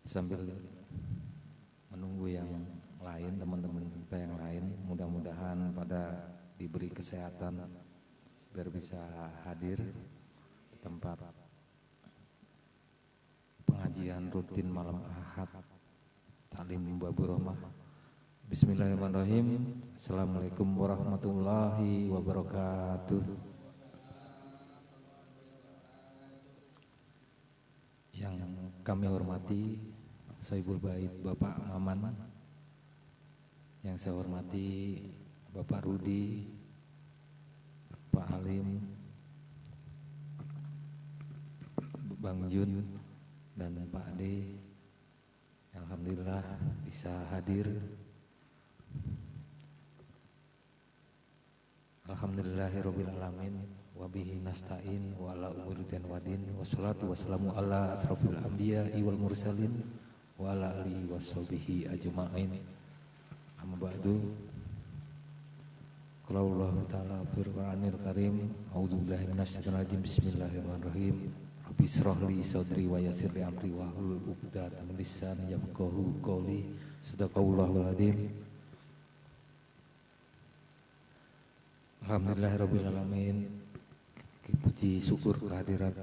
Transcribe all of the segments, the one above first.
sambil menunggu yang lain, teman-teman kita yang lain, mudah-mudahan pada diberi kesehatan biar bisa hadir di tempat pengajian rutin malam Ahad Taklim Babur Rahmah. Bismillahirrahmanirrahim. Assalamualaikum warahmatullahi wabarakatuh. Yang kami hormati Sohibul Bait Bapak Maman, yang saya hormati Bapak Rudi, Pak Halim, Bang Jun, dan Pak Ade. Alhamdulillah bisa hadir. Alhamdulillahirabbil alamin wa bihi nasta'in wa ala umuri dan wadin wassalatu wassalamu ala asrofil anbiya'i wal mursalin wa ala alihi washabihi ajma'in. Amma ba'du. Qala Allah ta'ala fil Qur'anil Karim, a'udzubillahi minasyaitonir rajim. Bismillahirrahmanirrahim. Rabbi shrah li sadri wa yassir li amri wa hlul 'uqdatam min lisani yafqahu qawli. Shadaqallahul adzim. Alhamdulillahirabbil alamin. Puji syukur kehadirat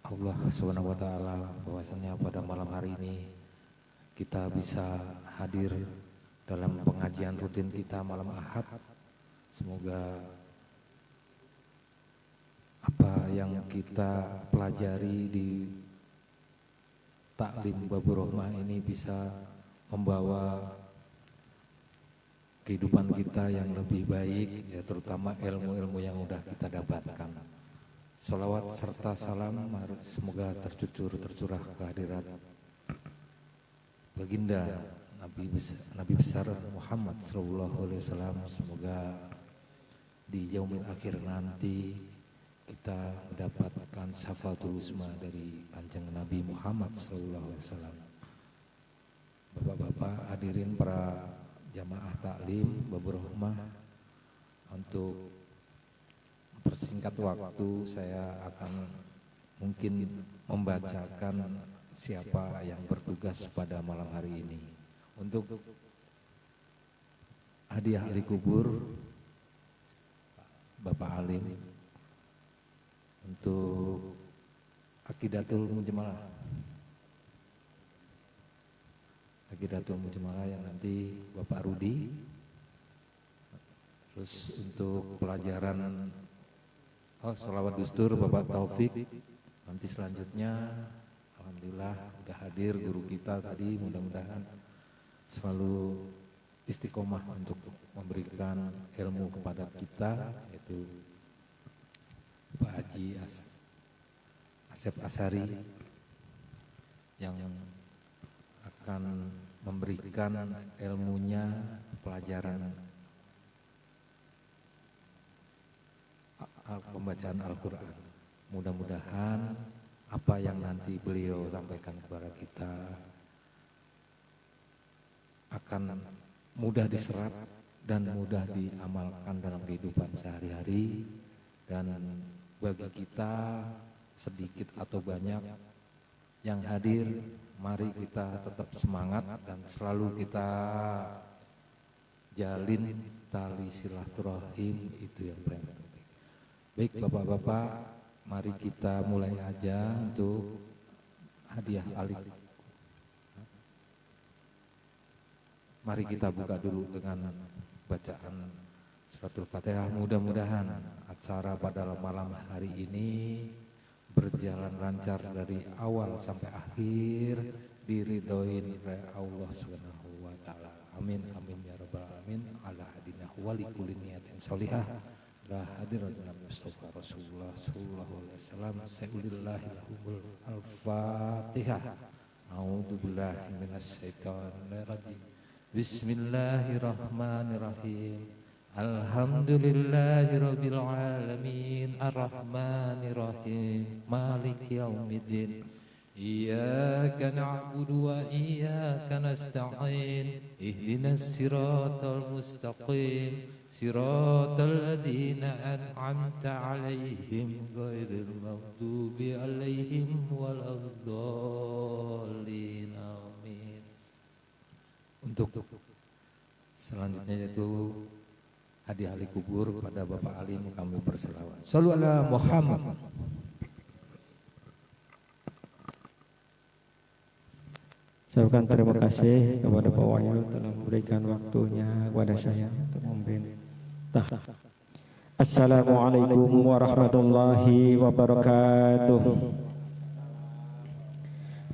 Allah Subhanahu wa taala bahwasanya pada malam hari ini kita bisa hadir dalam pengajian rutin kita malam Ahad. Semoga apa yang kita pelajari di Taklim Babur Rahmah ini bisa membawa kehidupan kita yang lebih baik, ya, terutama ilmu-ilmu yang sudah kita dapatkan. Sholawat serta salam semoga tercurah kehadirat baginda Nabi besar Muhammad SAW. Semoga di yaumil akhir nanti kita mendapatkan syafaatul uzma dari kanjeng Nabi Muhammad SAW. Bapak-bapak hadirin para jamaah taklim Babur Rahmah, untuk mempersingkat waktu saya akan mungkin membacakan siapa yang bertugas pada malam hari ini. Untuk hadiah ahli kubur Bapak Alim, untuk Aqidatul Mujmalah yang nanti Bapak Rudi. Terus untuk pelajaran sholawat dustur Bapak Taufik. Nanti selanjutnya alhamdulillah sudah hadir guru kita tadi, mudah-mudahan selalu istiqomah untuk memberikan ilmu kepada kita, yaitu Pak Haji Asep Asari yang akan memberikan ilmunya pelajaran pembacaan Al-Quran. Mudah-mudahan apa yang nanti beliau sampaikan kepada kita akan mudah diserap dan mudah diamalkan dalam kehidupan sehari-hari. Dan bagi kita sedikit atau banyak yang hadir, mari kita tetap semangat dan selalu kita jalin tali silaturahim, itu yang paling penting. Baik bapak-bapak, mari kita mulai aja untuk hadiah alik. Mari kita buka dulu dengan bacaan suratul Fatihah. Mudah-mudahan acara pada malam hari ini berjalan lancar dari awal sampai akhir, diridhoin oleh Allah Subhanahu wa taala. Amin amin ya rabbal alamin. Ala hadinah wa likulli niyatin sholihah. La hadiratna Mustafa Rasulullah sallallahu alaihi wasallam. Sa'ulillahi lahumul al-Fatihah. A'udzubillahi minasyaitonir rajim. Bismillahirrahmanirrahim. Alhamdulillahi rabbil alamin, arrahmanir rahim, maliki yaumiddin. Iyyaka na'budu wa iyyaka nasta'in. Ihdinas siratal mustaqim, siratal ladzina an'amta 'alaihim ghairil maghdubi 'alaihim waladdallin. Amin. Untuk selanjutnya yaitu hadiah ahli kubur pada Bapak Ali kami berselawat. Shallu ala Muhammad. Saya ucapkan terima kasih kepada Pak Wahyu telah memberikan waktunya kepada saya untuk membentah. Assalamualaikum warahmatullahi wabarakatuh.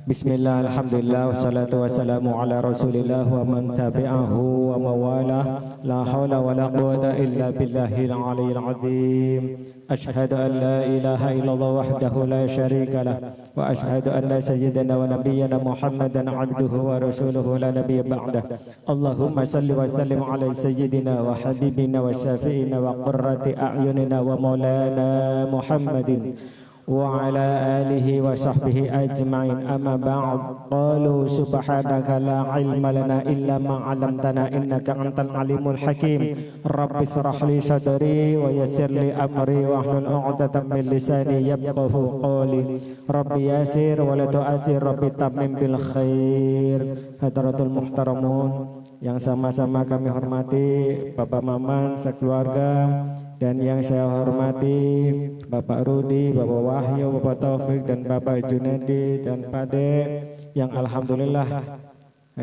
Bismillah, alhamdulillah, wassalatu wassalamu ala rasulillah wa man tabi'ahu wa mawalah. La hawla wa la quwata illa billahil aliyyil azim. Ashhadu an la ilaha illallah wahdahu la syarika lah, wa ashhadu anna sayyidana wa nabiyyana Muhammadan abduhu wa rasuluhu la nabiyya ba'dah. Allahumma salli wa sallim ala sayyidina wa habibina wa syafi'ina wa qurrati a'yunina wa maulana Muhammadin wa ala alihi wa sahbihi ajma'in. Amma ba'd. Qalu subhanaka la ilma lana illa ma 'allamtana innaka antal alimul hakim. Rabbi israh li sadri wa yassir li amri wa hlul 'uqdatam min lisani yafqahu qawli. Rabbi yassir wa la tu'assir, Rabbi tammim bil khair. Hadratul muhtaramun yang sama-sama kami hormati Bapak Maman sekeluarga, dan yang saya hormati Bapak Rudi, Bapak Wahyu, Bapak Taufik, dan Bapak Junedi dan Pade yang alhamdulillah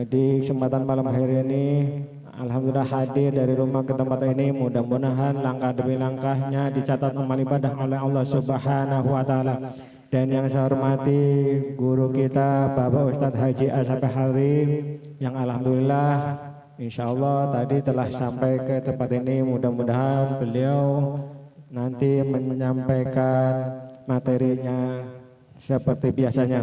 di kesempatan malam hari ini alhamdulillah hadir dari rumah ke tempat ini. Mudah-mudahan langkah demi langkahnya dicatat amal ibadah oleh Allah Subhanahu wa taala. Dan yang saya hormati guru kita Bapak Ustadz Haji Ashafi Harim yang alhamdulillah insya Allah tadi telah sampai ke tempat ini. Mudah-mudahan beliau nanti menyampaikan materinya seperti biasanya.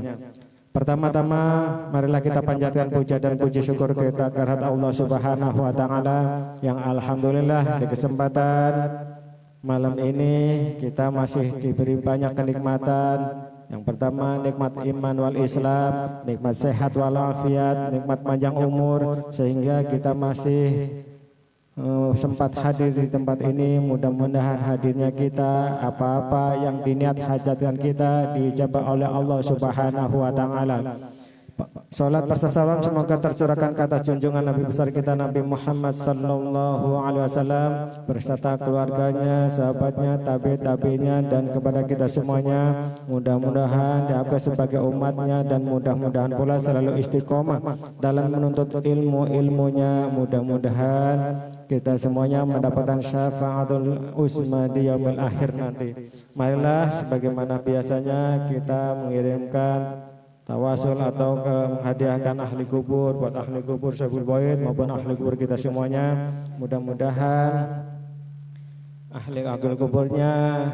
Pertama-tama marilah kita panjatkan puja dan puji syukur kita kehadirat Allah Subhanahu wa taala yang alhamdulillah di kesempatan malam ini kita masih diberi banyak kenikmatan. Yang pertama nikmat iman wal Islam, nikmat sehat walafiat, nikmat panjang umur, sehingga kita masih sempat hadir di tempat ini. Mudah-mudahan hadirnya kita, apa-apa yang diniat hajatkan kita dijabah oleh Allah Subhanahu wa taala. Salat bersalam semoga tercurahkan kata junjungan Nabi besar kita Nabi Muhammad sallallahu alaihi wasallam beserta keluarganya, sahabatnya, tabi-tabinya, dan kepada kita semuanya. Mudah-mudahan dianggap sebagai umatnya, dan mudah-mudahan pula selalu istiqomah dalam menuntut ilmu-ilmunya. Mudah-mudahan kita semuanya mendapatkan syafaatul uzma di yaumil akhir nanti. Marilah sebagaimana biasanya kita mengirimkan tawasul atau menghadiahkan ahli kubur buat ahli kubur Syaikhul Bait maupun ahli kubur kita semuanya. Mudah-mudahan ahli kuburnya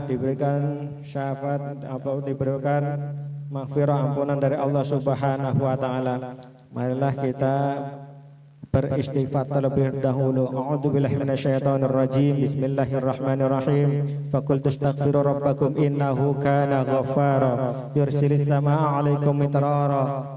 diberikan syafaat atau diberikan maghfirah, ampunan dari Allah Subhanahu wa taala. Marilah kita beristighfar terlebih dahulu. A'udzubillahi minasyaitonir rajim. Bismillahirrahmanirrahim. Faqultu astaghfiru rabbakum innahu kana ghaffara yursilis samaa'a 'alaikum midrara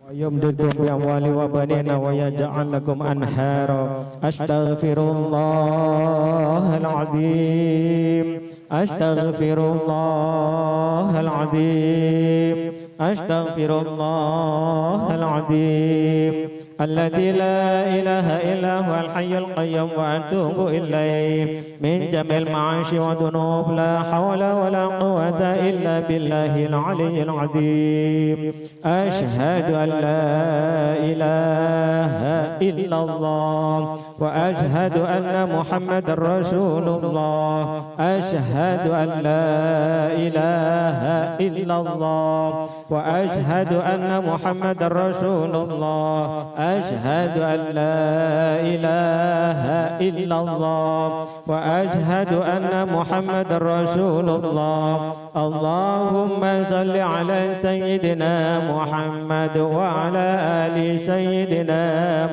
wa yumdidukum bi amwali wa banina wa yaj'al lakum anhara. Astaghfirullahal azim. Astaghfirullahal azim. Astaghfirullahal azim alladzi la ilaha illa huwal hayyul qayyum wa atubu ilaih min jamil ma'ashi wa dunub. La hawla wa la quwwata illa billahil aliyyil azim. Ashhadu an la ilaha illallah wa ashhadu anna Muhammadar Rasulullah. Ashhadu an la ilaha illallah wa ashhadu anna Muhammadar Rasulullah. Ashhadu an la ilaha illallah wa ashhadu anna Muhammadar Rasulullah. Allahumma salli ala sayyidina Muhammad wa ala ali sayyidina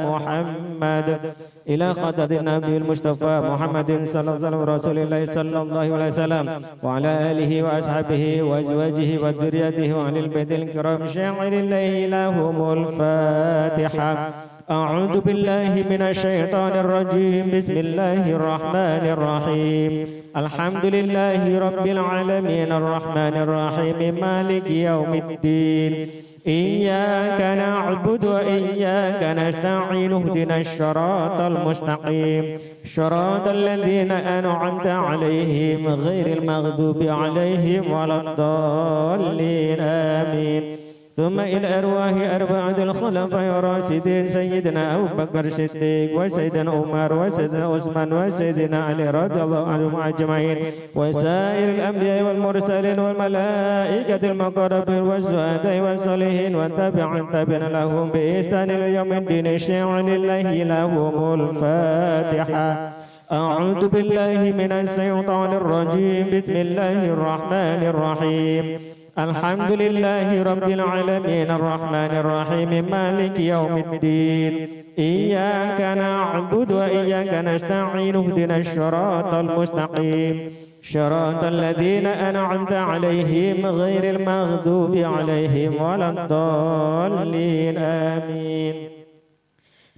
Muhammad ila khatatin Nabi Mustafa Muhammadin sallallahu Rasulillah sallallahu alaihi wasallam wa ala alihi wa ashabihi wa azwajihi wa dzurriyyatihi wa alil baitil kiram syai'ilillahi lahumul Fatihah. A'udzu billahi minasyaitonir rajim. Bismillahirrahmanir rahim. Alhamdulillahi rabbil alamin arrahmanir rahim maliki yaumiddin. إياك نعبد وإياك نستعين اهدنا الصراط المستقيم صراط الذين أنعمت عليهم غير المغضوب عليهم ولا الضالين آمين ثم إلى أرواح أربعة الخلفاء الراشدين سيدنا أبو بكر الصديق وسيدنا عمر وسيدنا عثمان وسيدنا علي رضي الله عنهم أجمعين وسائر الأنبياء والمرسلين والملائكة المقربين والشهداء والصالحين والتابعين لهم بإحسان إلى يوم الدين الشيع لله لهم الفاتحة أعوذ بالله من الشيطان الرجيم بسم الله الرحمن الرحيم الحمد لله رب العالمين الرحمن الرحيم مالك يوم الدين إياك نعبد وإياك نستعين اهدنا الصراط المستقيم صراط الذين أنعمت عليهم غير المغضوب عليهم ولا الضالين آمين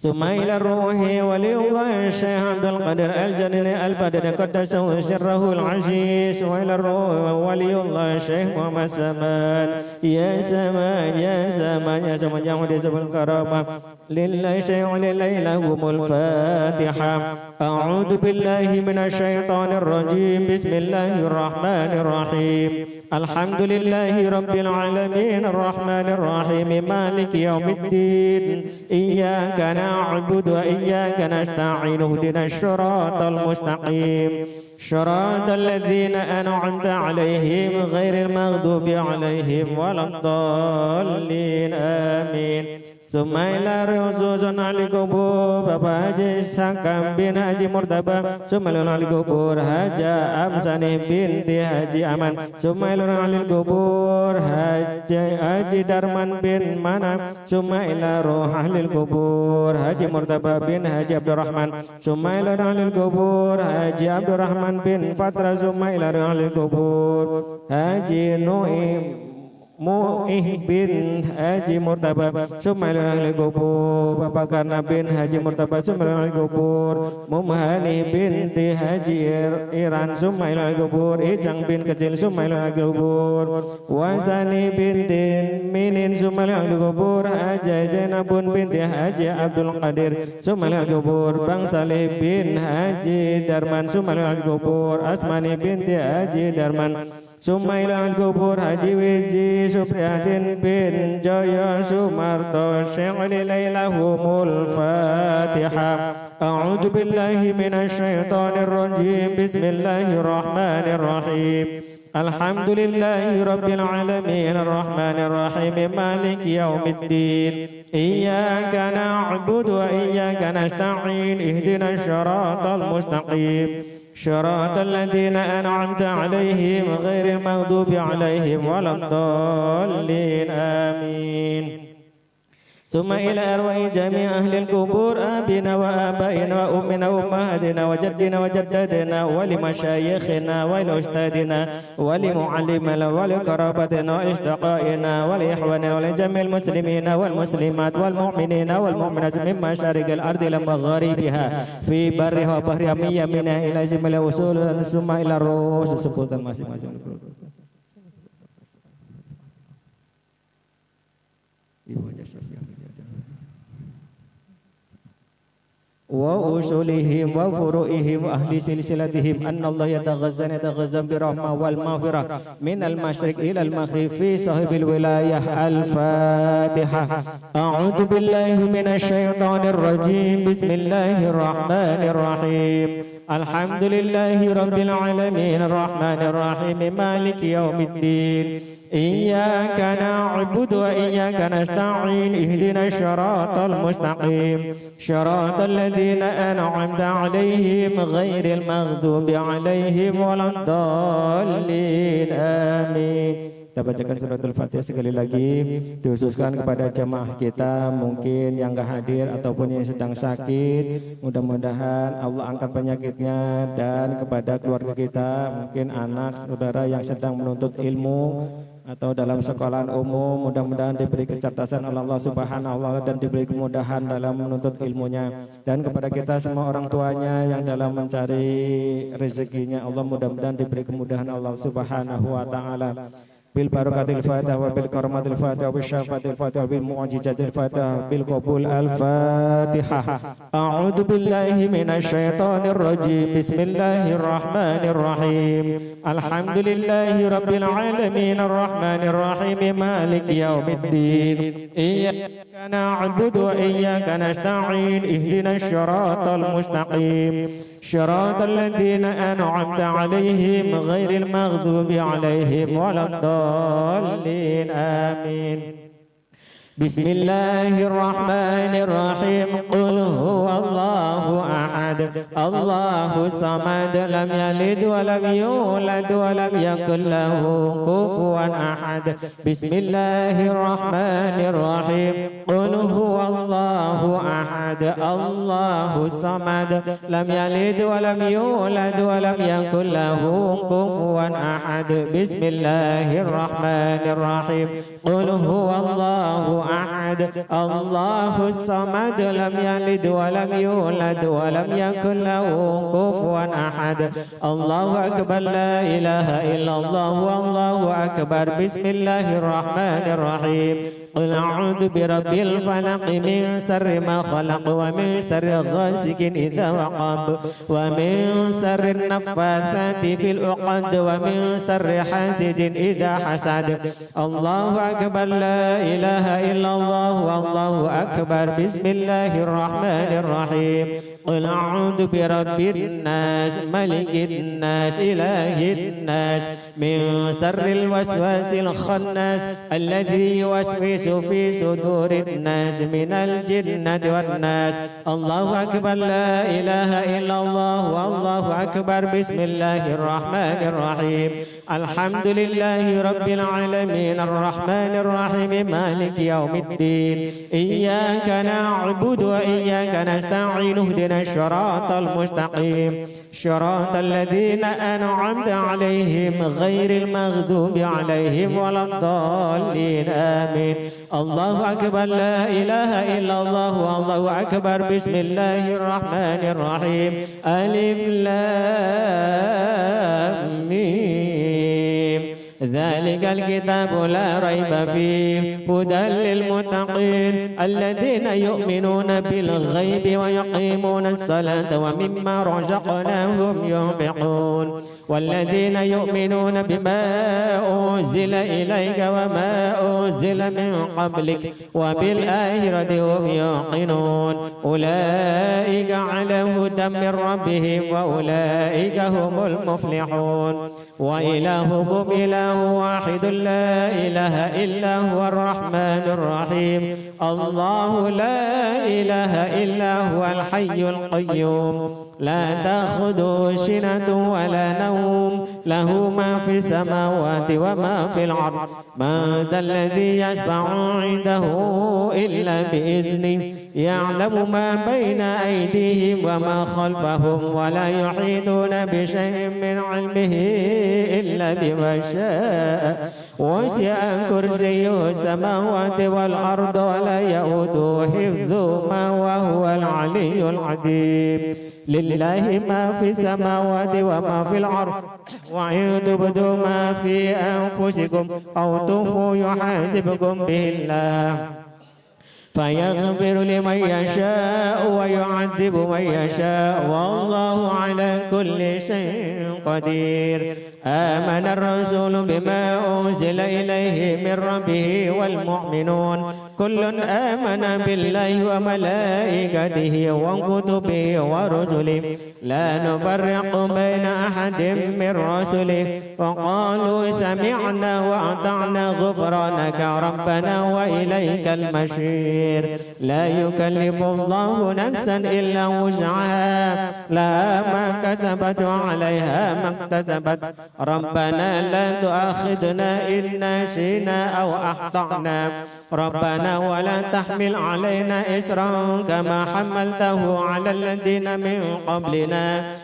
ثم إلى الروح ولي الله الشيخ عبد القادر الجليل البدر قدسه سره العزيز وإلى الروح ولي الله الشيخ محمد سمان يا سمان يا سمان يا سمان يا مدير الكرامة لله شيء ولله لهم الفاتحة أعوذ بالله من الشيطان الرجيم بسم الله الرحمن الرحيم الحمد لله رب العالمين الرحمن الرحيم مالك يوم الدين إياك نعبد وإياك نستعين اهدنا الصراط المستقيم صراط الذين أنعمت عليهم غير المغضوب عليهم ولا الضالين آمين ثم إلى رسول علي قبور Bapak Haji Sakam bin Haji Murtaba Sumailun Ali Kubur Haja Amsani binti Haji Aman Sumailun Ali Kubur Haji Darman bin Mana Sumaila Roh Ahli Kubur Haji Murtaba bin Haji Abdurrahman Sumailun Ali Kubur Haji Abdurrahman bin Fatra Sumaila Roh Ahli Kubur Haji Nuim Mu'ih bin Haji Murtaba Sumailun ahli kubur Bapak Karna bin Haji Murtaba Sumailun ahli kubur Mumhani binti Haji Iran Sumailun ahli kubur Ijang bin Kecil Sumailun ahli kubur Wasani binti Minin Sumailun ahli kubur Haji Zainabun binti Haji Abdul Qadir Sumailun ahli kubur Bang Salih bin Haji Darman Sumailun ahli kubur Asmani binti Haji Darman Sumailun kubur Haji Wiji Supriyatin bin Jaya Sumarto Syekh lahumul Fatihah A'udzu billahi minasy syaithanir rajim Bismillahirrahmanir rahim Alhamdulillahi rabbil alamin arrahmanir rahim maliki yaumiddin Iyyaka na'budu wa iyyaka nasta'in ihdinas siratal mustaqim صراط الذين أنعمت عليهم غير المغضوب عليهم ولا الضالين آمين ثم إلى أرواح جميع أهل القبور آبنا وآبائنا وأمنا وأمهاتنا وجدنا وجداتنا ولمشايخنا ولأستاذنا ولمعلمنا ولقرابتنا وأصدقائنا ولإخواننا ولجميع المسلمين والمسلمات والمؤمنين والمؤمنات من مشارق الأرض إلى مغاربها في برها وبحرها من يمينها إلى شمالها وصولا ثم إلى الرؤوس sebutan masing-masing. وأصولهم وفروعهم وأهل سلسلتهم أن الله يتغزى برحمة والمغفرة من المشرق إلى المغرب في صاحب الولاية الفاتحة أعوذ بالله من الشيطان الرجيم بسم الله الرحمن الرحيم الحمد لله رب العالمين الرحمن الرحيم مالك يوم الدين إياك نعبد وإياك نستعين اهدنا الصراط المستقيم صراط الذين أنعمت عليهم غير المغضوب عليهم ولا الضالين آمين. Kita bacakan suratul Fatihah sekali lagi, dikhususkan kepada jamaah kita mungkin yang gak hadir ataupun yang sedang sakit. Mudah-mudahan Allah angkat penyakitnya, dan kepada keluarga kita mungkin anak saudara yang sedang menuntut ilmu atau dalam sekolahan umum, mudah-mudahan diberi kecerdasan oleh Allah Subhanahu wa taala dan diberi kemudahan dalam menuntut ilmunya. Dan kepada kita semua orang tuanya yang dalam mencari rezekinya, Allah mudah-mudahan diberi kemudahan Allah Subhanahu wa taala. بالبركة الفاتحة وبالكرامة الفاتحة وبالشفاعة الفاتحة وبالمعجزة الفاتحة بالقبول الفاتحة. أعوذ بالله من الشيطان الرجيم. بسم الله الرحمن الرحيم. الحمد لله رب العالمين الرحمن الرحيم مالك يوم الدين. إياك نعبد وإياك نستعين اهدنا الصراط المستقيم صراط الذين أنعمت عليهم غير المغضوب عليهم ولا الضالين آمين. بسم الله الرحمن الرحيم. قل هو الله أحد الله الصمد لم يلد ولم يولد ولم يكن له كفوا أحد. بسم الله الرحمن الرحيم. قل هو الله أحد الله الصمد لم يلد ولم يولد ولم يكن له كفوا أحد. بسم الله الرحمن الرحيم. قل هو الله أحد الله الصمد لم يلد ولم يولد ولم يكن له كفوا أحد. الله أكبر لا إله إلا الله والله أكبر. بسم الله الرحمن الرحيم. قل أعوذ برب الفلق من شر ما خلق ومن شر غاسق إذا وقب ومن شر النفاثات في العقد ومن شر حاسد إذا حسد. الله أكبر لا إله إلا الله والله أكبر. بسم الله الرحمن الرحيم. قل أعوذ برب الناس ملك الناس إله الناس من شر الوسواس الخناس الذي يوسوس في صدور الناس من الجنة والناس. الله أكبر لا إله إلا الله والله أكبر. بسم الله الرحمن الرحيم. الحمد لله رب العالمين الرحمن الرحيم مالك يوم الدين. إياك نعبد وإياك نستعين اهدنا الصراط المستقيم صراط الذين أنعمت عليهم غير المغضوب عليهم ولا الضالين آمين. الله أكبر لا إله إلا الله والله أكبر. بسم الله الرحمن الرحيم. ألف لام ميم ذلك الكتاب لا ريب فيه هدى للمتقين الذين يؤمنون بالغيب ويقيمون الصلاة ومما رزقناهم ينفقون والذين يؤمنون بما أنزل إليك وما أنزل من قبلك وبالآخرة هم يوقنون أولئك على هدى من ربهم وأولئك هم المفلحون. وإلهكم إله واحد لا إله إلا هو الرحمن الرحيم. الله لا إله إلا هو الحي القيوم لا تأخذه سنة ولا نوم له ما في السماوات وما في الأرض. من ذا الذي يشفع عنده إلا بإذنه يعلم ما بين أيديهم وما خلفهم ولا يحيطون بشيء من علمه إلا بما شاء. وسع كرسيه السماوات والأرض ولا يؤوده حفظهما وهو العلي العظيم. لله ما في السماوات وما في الأرض وإن تبدوا ما في أنفسكم أو تخفوا يحاسبكم به الله فيغفر لمن يشاء ويعذب من يشاء والله على كل شيء قدير. آمن الرسول بما أنزل إليه من ربه والمؤمنون كل آمن بالله وملائكته وكتبه ورسله لا نفرق بين أحد من رسله وقالوا سمعنا وأطعنا غفرانك ربنا وإليك المصير. لا يكلف الله نفسا إلا وسعها لها ما كسبت وعليها ما اكتسبت. ربنا لا تؤاخذنا إن نسينا أو أخطأنا ربنا ولا تحمل علينا إسرا كما حملته على الذين من قبلنا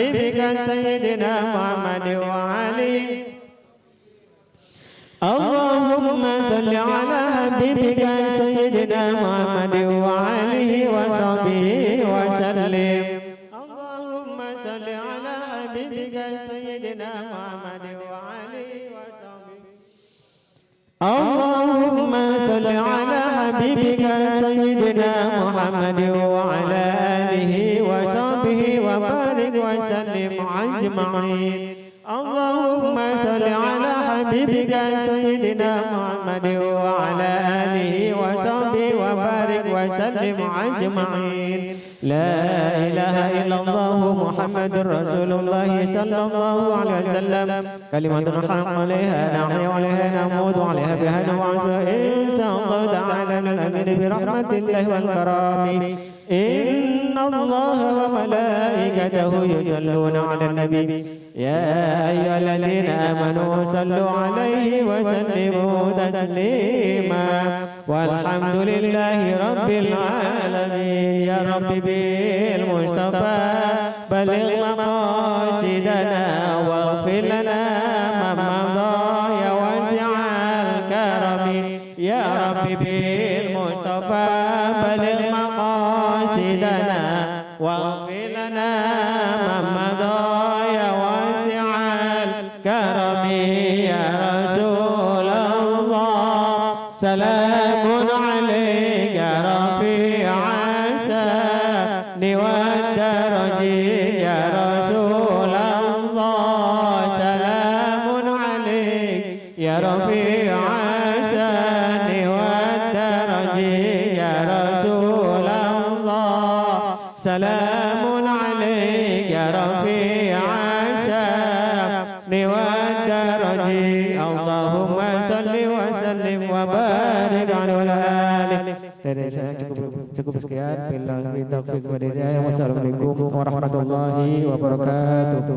حبيبك سيدنا محمد وعلي اللهم صل على حبيبك سيدنا محمد وعليه وصحبه وسلم اللهم صل على حبيبك سيدنا محمد وعليه وصحبه اللهم صل على حبيبك سيدنا محمد وعلى آله وصحبه وبارك وسلم أجمعين اللهم صل على حبيبك سيدنا محمد وعلى آله وصحبه وبارك وسلم أجمعين لا إله إلا الله محمد رسول الله صلى الله عليه وسلم كلمة الحق عليها نحيا وعليها نموت وعليها بها نبعث إن شاء الله تعالى الأمين برحمة الله والكرام إن الله وملائكته يصلون على النبي يا أيها الذين آمنوا صلوا عليه وسلموا تسليما والحمد لله رب العالمين يا رب بالمصطفى بلغ مقاصدنا واغفر لنا ما مضى يا واسع الكرم يا رب بالمصطفى بلغ مقاصدنا واغفر لنا ما مضى يا واسع الكرم يا رسول الله سلام عليك يا رفيع الشأن والدرج يا رسول الله سلام عليك يا رفيع الشأن والدرج يا رسول الله سلام عليك يا رفيع الشأن والدرج اللهم صل وسلم وبارك على آله. Dari saya cukup sekian. Billahi taufiq wal hidayah. Wassalamualaikum warahmatullahi wabarakatuh.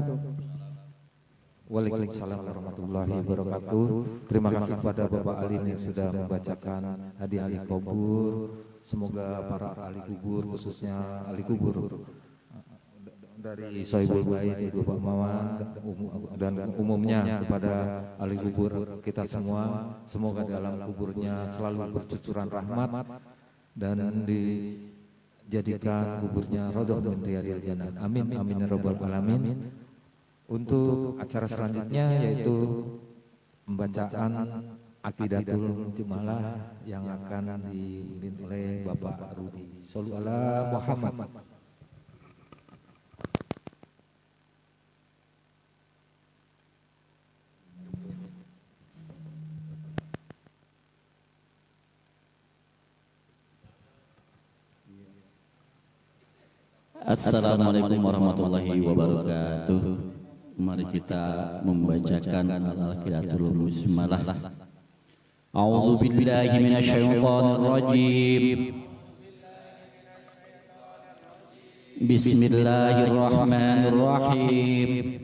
Waalaikumsalam warahmatullahi wabarakatuh. Terima kasih kepada Bapak Alim yang sudah membacakan hadiah ahli kubur. Semoga para ahli kubur, khususnya ahli kubur dari Sohibul Bait, Bapak Mawan, dan umumnya kepada ahli kubur kita semua, semoga dalam kuburnya selalu bercucuran rahmat dan dijadikan kuburnya radhah min riyadil jannah. Amin amin ya rabbal alamin. Untuk acara selanjutnya yaitu pembacaan Aqidatul Jumalah yang akan dipimpin oleh Bapak Rudi. Shallu ala Muhammad. Assalamualaikum warahmatullahi wabarakatuh. Mari kita membacakan Al-Aqidatul Musmalah. A'udzu billahi minasyaitonir rajim. Bismillahirrahmanirrahim.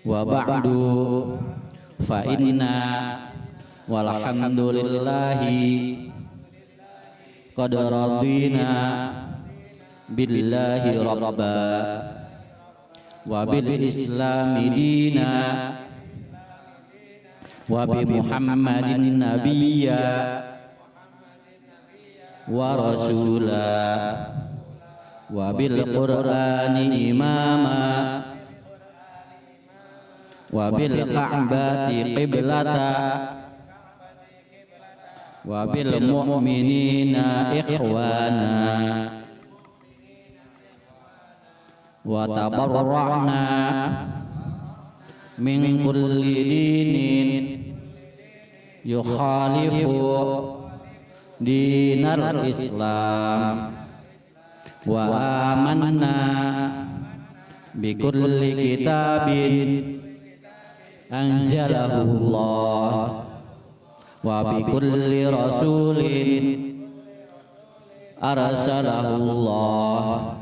Wa ba'du fa inna walhamdulillahi qad radina billahi rabba wa bil islami dina wa bi muhammadin nabiyya wa rasula wa bil qur'ani imama wa bil ka'bati qiblata wa bil mu'minina ikhwana wa tabarra'na min kulli dinin yukhalifu dinal Islam wa amanna bi kulli kitabin anzalahu Allah wa bi kulli rasulin arsalahu Allah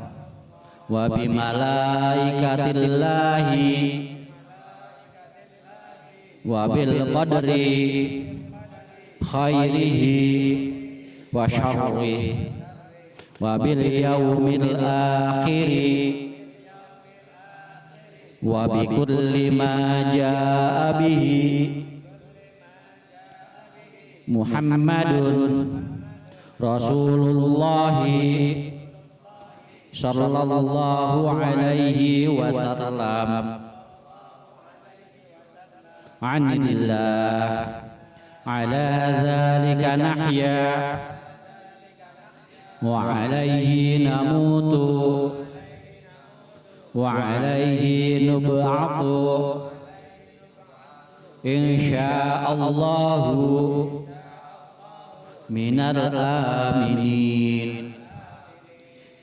wa bi malaikatillahi wa bil qadri khairihi wa syarrihi wa bil yaumil akhiri wa bi kulli ma jaa bihi Muhammadun Rasulullah sallallahu alaihi wasallam anillah ala dzalika nahya wa alaihi namutu wa alaihi nub'atsu insyaallahu minal aminin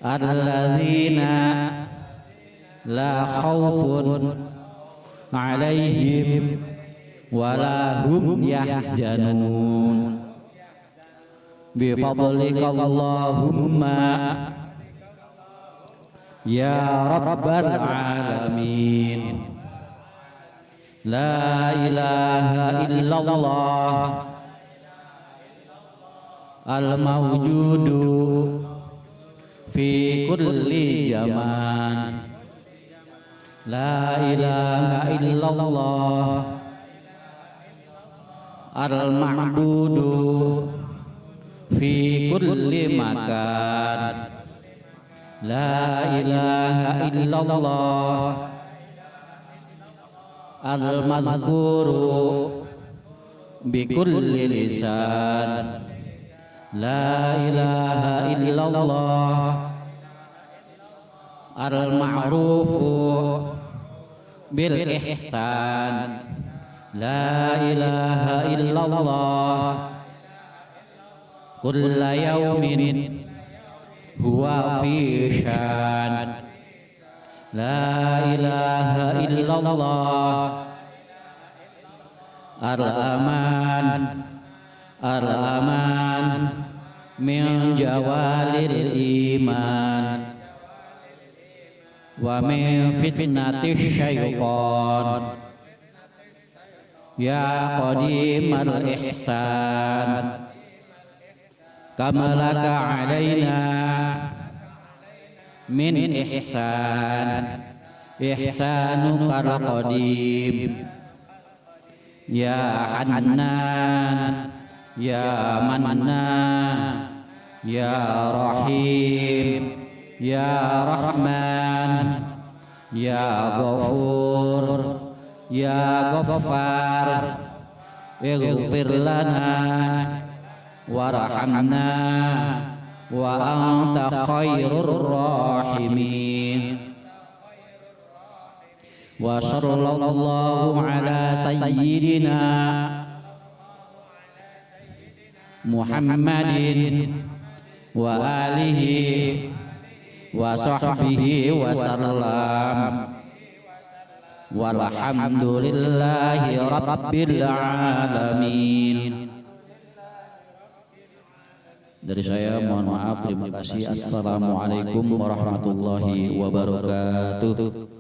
alladzina la khaufun alaihim wala hum yahzanun bifadlika Allahumma ya rabbal alamin la ilaha illallah al mawjudu fi kulli zaman la ilaha illallah al-ma'budu fi kulli makan la ilaha illallah al-madhkuru bi kulli lisan la ilaha illallah al-ma'rufu bil ihsan la ilaha illallah kulla yawmin huwa fi syan la ilaha illallah al-aman al-aman min jawalil iman wa min fitnatis syaitan ya qadimal ihsan kama laka alaina min ihsan ihsanukal qadim ya hannan ya mannan ya rahim ya rahman ya ghafur ya ghaffar ighfir lana warhamna wa anta khairur rahimin wa sallallahu ala sayyidina Muhammadin wa alihi wa sahbihi wa sallam walhamdulillahi rabbil alamin. Dari saya mohon maaf, terima kasih. Assalamualaikum warahmatullahi wabarakatuh.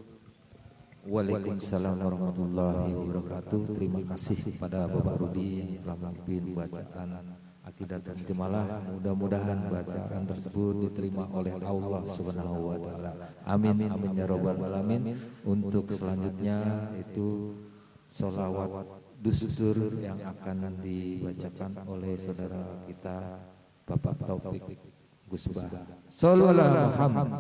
Waalaikumsalam warahmatullahi wabarakatuh. Terima kasih kepada Bapak Rudi yang telah memimpin bacaan Aqidatul Jamalah. Mudah-mudahan bacaan tersebut diterima oleh Allah Subhanahu wa taala. Amin amin ya rabbal alamin. Untuk selanjutnya itu sholawat dustur yang akan dibacakan oleh saudara kita Bapak Taufik Gusbah. Shallallahu alaihi Muhammad.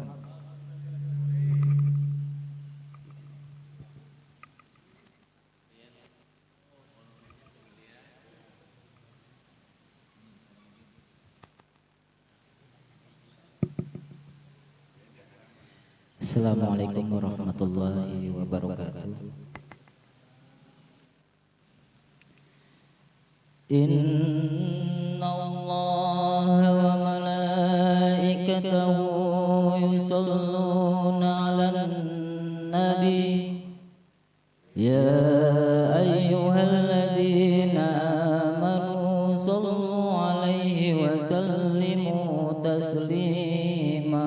Assalamualaikum warahmatullahi wabarakatuh. Inna Allaha wa malaikatahu yusalluna 'alan nabi ya ayyuhalladzina amanu sallu 'alaihi wa sallimu taslima.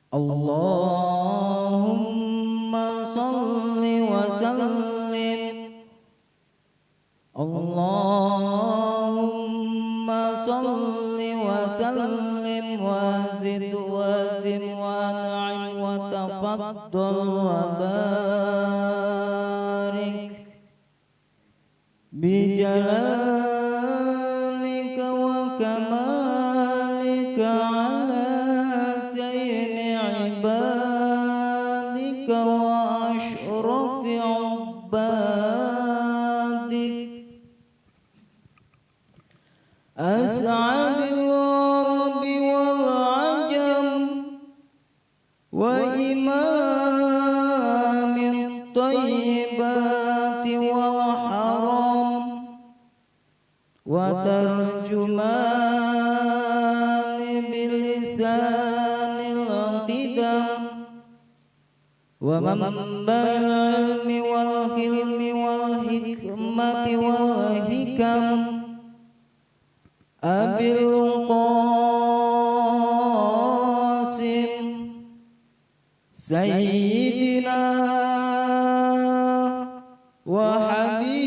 Allahumma salli wa sallim Allahumma salli wa sallim تفضل وبارك بجلالك وكمالك على سيد عبادك وأشرف عبادك أسعد العرب والعجم وإمام الطيبات والحرم وترجمان بلسان القدم ومنبع العلم والحلم والحكمة والحكم أبي القاسم سيدنا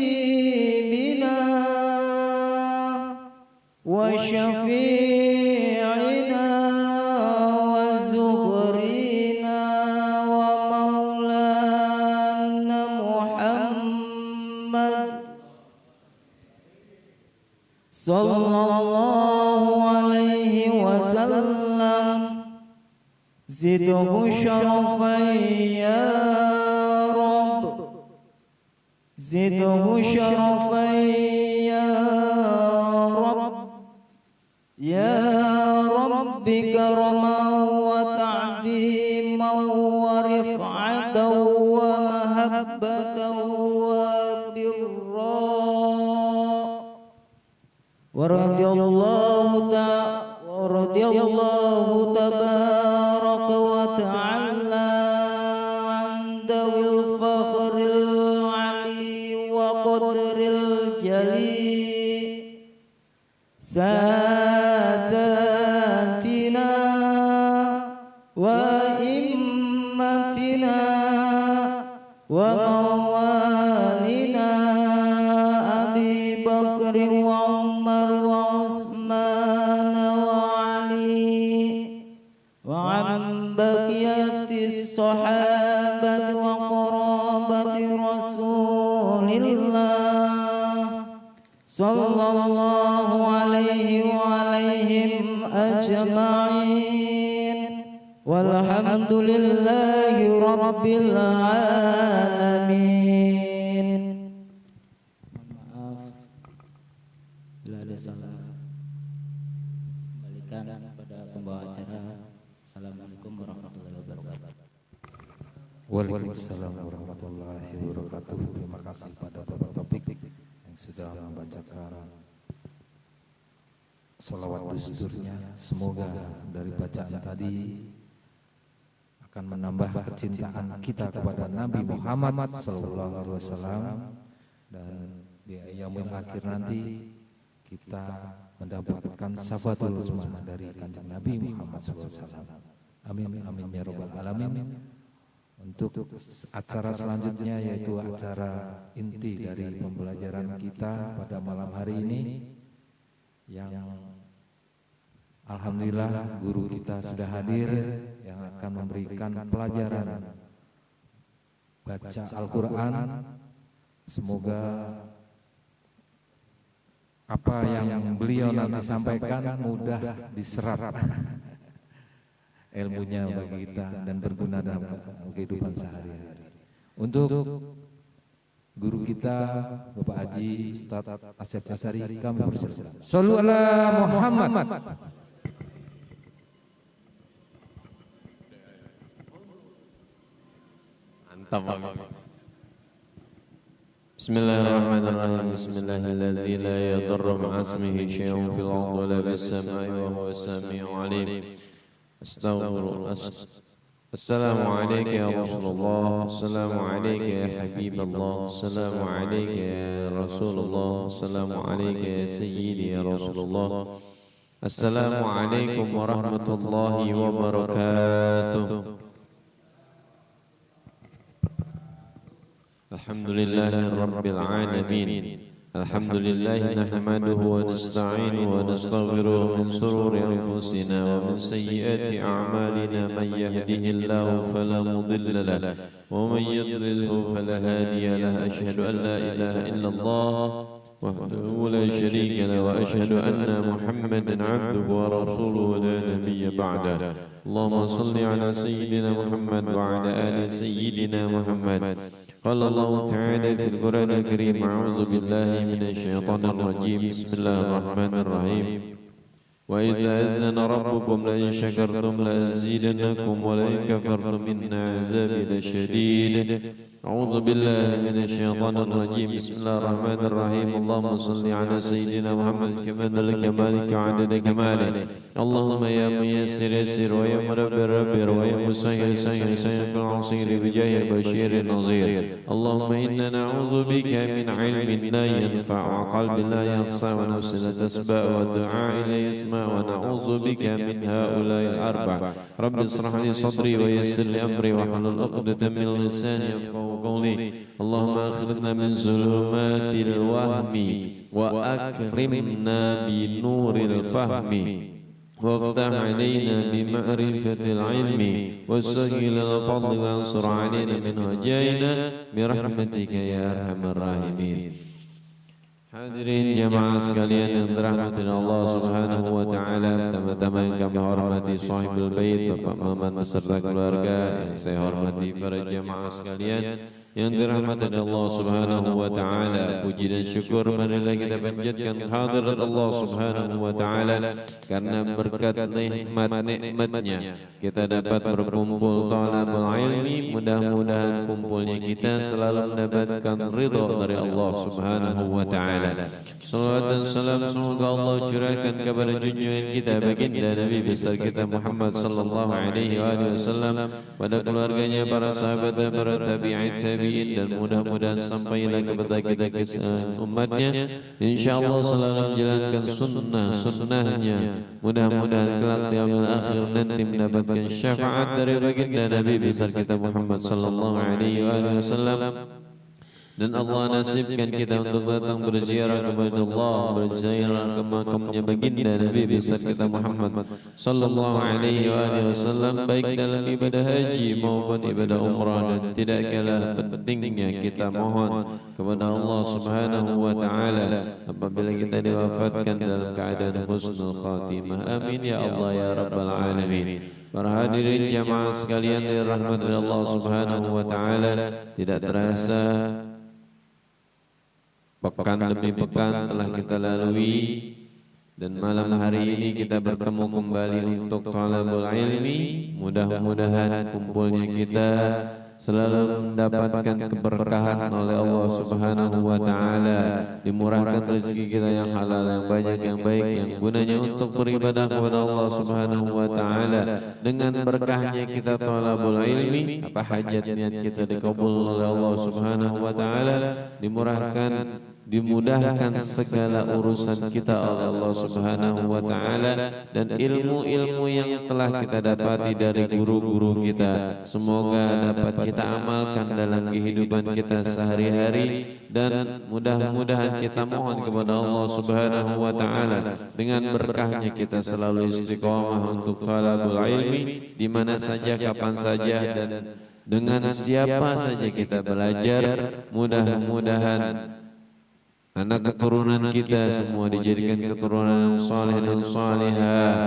وحبيبنا وشفيعنا وزهرنا ومولانا محمد صلى الله عليه وسلم زده شرفا يا رب زده شرفا يا رب يا رب كرما وتعظيما ورفعة ومحبة وبرا ورضي الله تبارك وتعالى عن ذوي الفخر العلي وقدر الجليل ساداتنا وإمتنا وموالنا أبي بكر وعمر وعثمان وعلي وعن بقية الصحابة وقرابة رسول الله صلى الله عليه وعليهم أجمعين والحمد لله رب العالمين. Maaf bila ada salah, kembalikan kepada pembawa acara. Assalamualaikum warahmatullahi wabarakatuh. Waalaikumsalam warahmatullahi wabarakatuh. Terima kasih pada Bapak Topik yang sudah membacakan salawat dusturnya. Semoga dari bacaan tadi akan menambah kecintaan kita kepada Nabi Muhammad SAW, dan di yaumul akhir nanti kita mendapatkan syafatul uzma dari kanjeng Nabi Muhammad SAW. Amin amin ya rabbal alamin. Untuk acara selanjutnya yaitu acara inti dari pembelajaran kita pada malam hari ini, yang alhamdulillah guru kita sudah hadir yang akan memberikan pelajaran baca Al-Quran. Semoga apa yang beliau nanti sampaikan mudah diserap ilmunya bagi kita dan berguna dalam kehidupan sehari-hari. Untuk guru kita Bapak Haji Ustadz Asep Asari, kami persilakan. Shollu ala Muhammad. Bismillahirrahmanirrahim. Bismillahilladzi la yadurru ma'a ismihi syai'un fil ardi wa la fis sama'i wa huwas sami'ul 'alim. Astaghfirullah. Assalamu alayka ya Rasulullah, assalamu alayka ya Habiballah, assalamu alayka ya Rasulullah, assalamu alayka ya Sayyidi ya Rasulullah. Assalamu alaykum warahmatullahi wabarakatuh. Alhamdulillahi rabbil alamin. الحمد لله نحمده ونستعينه ونستغفره من شرور أنفسنا ومن سيئات أعمالنا من يهده الله فلا مضل له ومن يضلله فلا هادي له أشهد أن لا إله إلا الله وحده لا شريك له وأشهد أن محمدا عبده ورسوله لا نبي بعده اللهم صل على سيدنا محمد وعلى آل سيدنا محمد قال الله تعالى في القرآن الكريم أعوذ بالله من الشيطان الرجيم بسم الله الرحمن الرحيم وإذ أذن ربكم لئن شكرتم لأزيدنكم ولئن كفرتم إن عذابي لشديد أعوذ بالله من الشيطان الرجيم بسم الله الرحمن الرحيم اللهم صل على سيدنا محمد كمال كمالك وعدد كماله اللهم يا ميسر يسر ويا مربر ربر ويا مسهل سهل سهل العصير بجاه البشير النظير اللهم إنا نعوذ بك من علم لا ينفع وقلب لا يخشى ونفس لا تسبأ والدعاء لا يسمع ونعوذ بك من هؤلاء الأربع رب اشرح لي صدري ويسر لي أمري واحلل عقدة من لساني يفقهوا قولي اللهم أخرجنا من ظلمات الوهم وأكرمنا بنور الفهم وافتح علينا بمعرفة العلم وسهل الفضل وانصر علينا من هجائنا برحمتك يا أرحم الراحمين. Hadirin jamaah sekalian yang dirahmati Allah Subhanahu wa taala, pertama-tama yang kami hormati sahibul bait Bapak Maman beserta keluarga, yang saya hormati para jamaah sekalian yang dirahmati Allah Subhanahu wa taala. Puji dan syukur marilah kita panjatkan hadirat Allah Subhanahu wa taala karena berkat nikmat-nikmatnya kita dapat berkumpul talabul ilmi. Mudah-mudahan kumpulnya kita selalu mendapatkan ridha dari Allah Subhanahu wa taala. Salawat dan salam semoga Allah curahkan kepada junjungan kita baginda Nabi besar kita Muhammad sallallahu alaihi wasallam, pada keluarganya, para sahabat dan para tabi'in dan mudah-mudahan sampailah kepada kita umatnya insyaallah selalu menjalankan sunnah-sunnahnya. Mudah-mudahan kelak di yaumil akhir nanti mendapatkan syafaat dari baginda Nabi besar kita Muhammad sallallahu alaihi wasallam. Dan Allah nasibkan kita untuk datang berziarah kepada Allah, berziarah ke makamnya baginda Nabi besar kita Muhammad sallallahu alaihi wasallam, baik dalam ibadah haji maupun ibadah umrah. Dan tidak kalah pentingnya kita mohon kepada Allah Subhanahu wa taala apabila kita diwafatkan dalam keadaan husnul khatimah. Amin ya Allah ya rabbal alamin. Para hadirin jamaah sekalian dirahmati Allah Subhanahu wa taala, tidak terasa pekan demi pekan telah kita lalui dan malam hari ini kita bertemu kembali untuk talabul ilmi. Mudah-mudahan kumpulnya kita selalu mendapatkan keberkahan oleh Allah Subhanahu wa taala, dimurahkan rezeki kita yang halal, yang banyak, yang baik, yang gunanya untuk beribadah kepada Allah Subhanahu wa taala. Dengan berkahnya kita talabul ilmi, apa hajat niat kita dikabul oleh Allah Subhanahu wa taala, dimudahkan segala urusan kita oleh Allah Subhanahu wa taala, dan ilmu-ilmu yang telah kita dapati dari guru-guru kita semoga dapat kita amalkan dalam kehidupan kita sehari-hari. Dan mudah-mudahan kita mohon kepada Allah Subhanahu wa taala dengan berkahnya kita selalu istiqomah untuk talabul ilmi di mana saja, kapan saja, dan dengan siapa saja kita belajar. Mudah-mudahan anak keturunan kita semua dijadikan keturunan yang saleh dan salihah,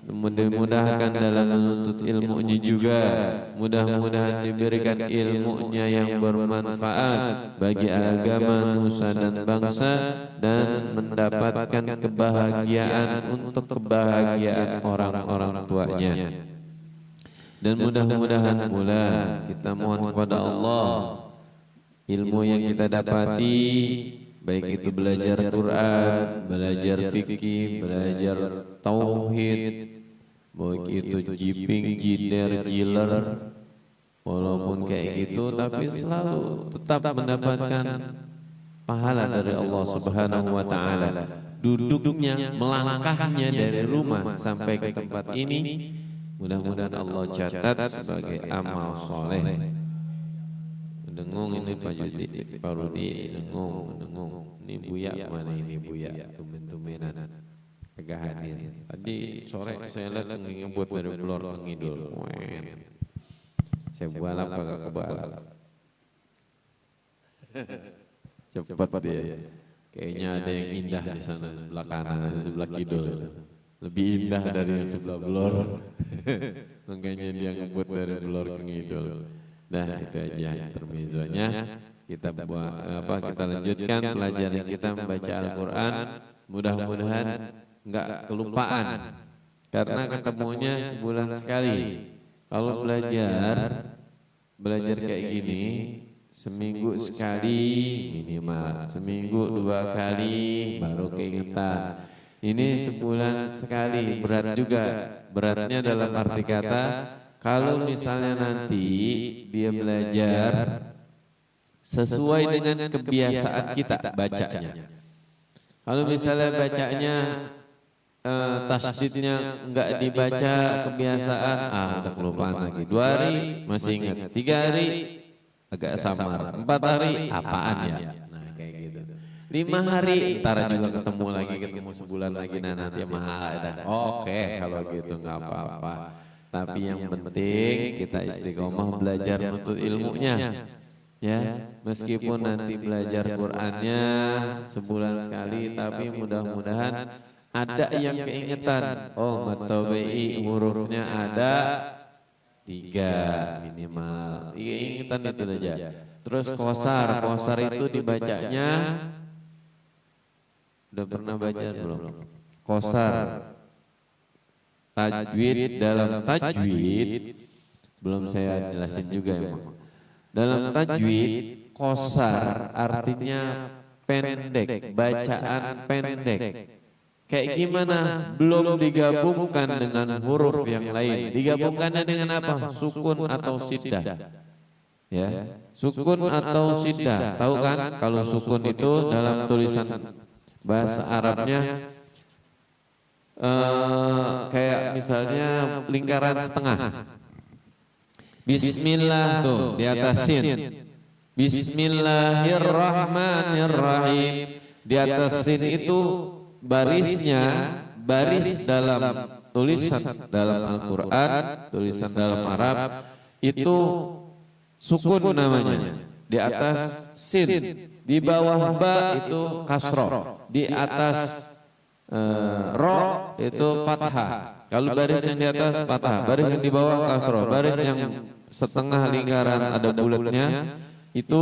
dimudahkan dalam menuntut ilmunya juga. Mudah-mudahan diberikan ilmunya yang bermanfaat bagi agama, nusa dan bangsa, dan mendapatkan kebahagiaan untuk kebahagiaan orang-orang tuanya. Dan mudah-mudahan pula kita mohon kepada Allah ilmu yang kita dapati, baik itu belajar Quran, belajar fikih, belajar tauhid, baik itu jiping, jider, jiler, walaupun kayak gitu tapi selalu tetap mendapatkan pahala dari Allah Subhanahu wa taala. Duduknya, melangkahnya dari rumah sampai ke tempat ini, mudah-mudahan Allah catat sebagai amal soleh. Dengung ini Pak Rudi, dengung. Ini Buya mana ini Buya? Tumben-tumbenan agak hadir. Tadi sore saya lihat ngebut dari Blor ke Ngidul. Saya bualap agak kebalap. Cepat dia. Kayaknya ada yang indah di sana sebelah kanan, sebelah kidul. Lebih indah dari yang sebelah Blor. Makanya dia ngebut dari Blor ke Ngidul. Nah, itu aja intermezzonya. Kita kita lanjutkan pelajaran kita membaca Al-Qur'an. Mudah-mudahan enggak kelupaan. Karena ketemunya sebulan sekali. Kalau belajar kayak gini seminggu sekali minimal, seminggu 2 kali baru keingetan. Ini sebulan sekali, berat juga. Beratnya dalam arti kata, kalau misalnya nanti dia belajar sesuai dengan kebiasaan kita bacanya. Kalau misalnya bacanya tasdidnya enggak dibaca kebiasaan, udah kelupaan lagi. 2 hari masih ingat, 3 hari agak samar, 4 hari apaan ya? Nah kayak gitu. 5 hari ntar juga ketemu lagi, ketemu sebulan lagi, nah nanti mah oke kalau gitu nggak apa-apa. Tapi yang penting kita istiqomah belajar menuntut ilmunya. Ya, meskipun nanti belajar Qur'annya sebulan sekali, tapi mudah-mudahan ada yang keingetan. Oh, matabai hurufnya ada 3 minimal. 3 ingetan itu saja. Terus kosar itu dibacanya udah pernah baca belum? Kosar. Tajwid, dalam tajwid belum saya jelasin juga emang. Dalam tajwid kosar artinya pendek, bacaan pendek. Kayak gimana? Belum digabungkan dengan huruf yang lain. Digabungkannya dengan apa? Sukun atau siddah. Ya, sukun atau siddah. Tahu kan kalau sukun itu dalam tulisan bahasa Arabnya kayak misalnya lingkaran setengah. Bismillah tuh di atas sin. Bismillahirrahmanirrahim. Di atas sin itu barisnya, baris dalam tulisan dalam Al-Quran, tulisan dalam Arab itu sukun namanya. Di atas sin, di bawah ba itu kasroh, di atas ro itu fathah. Kalau baris yang di atas fathah, baris yang di bawah kasroh, baris yang setengah lingkaran ada bulatnya itu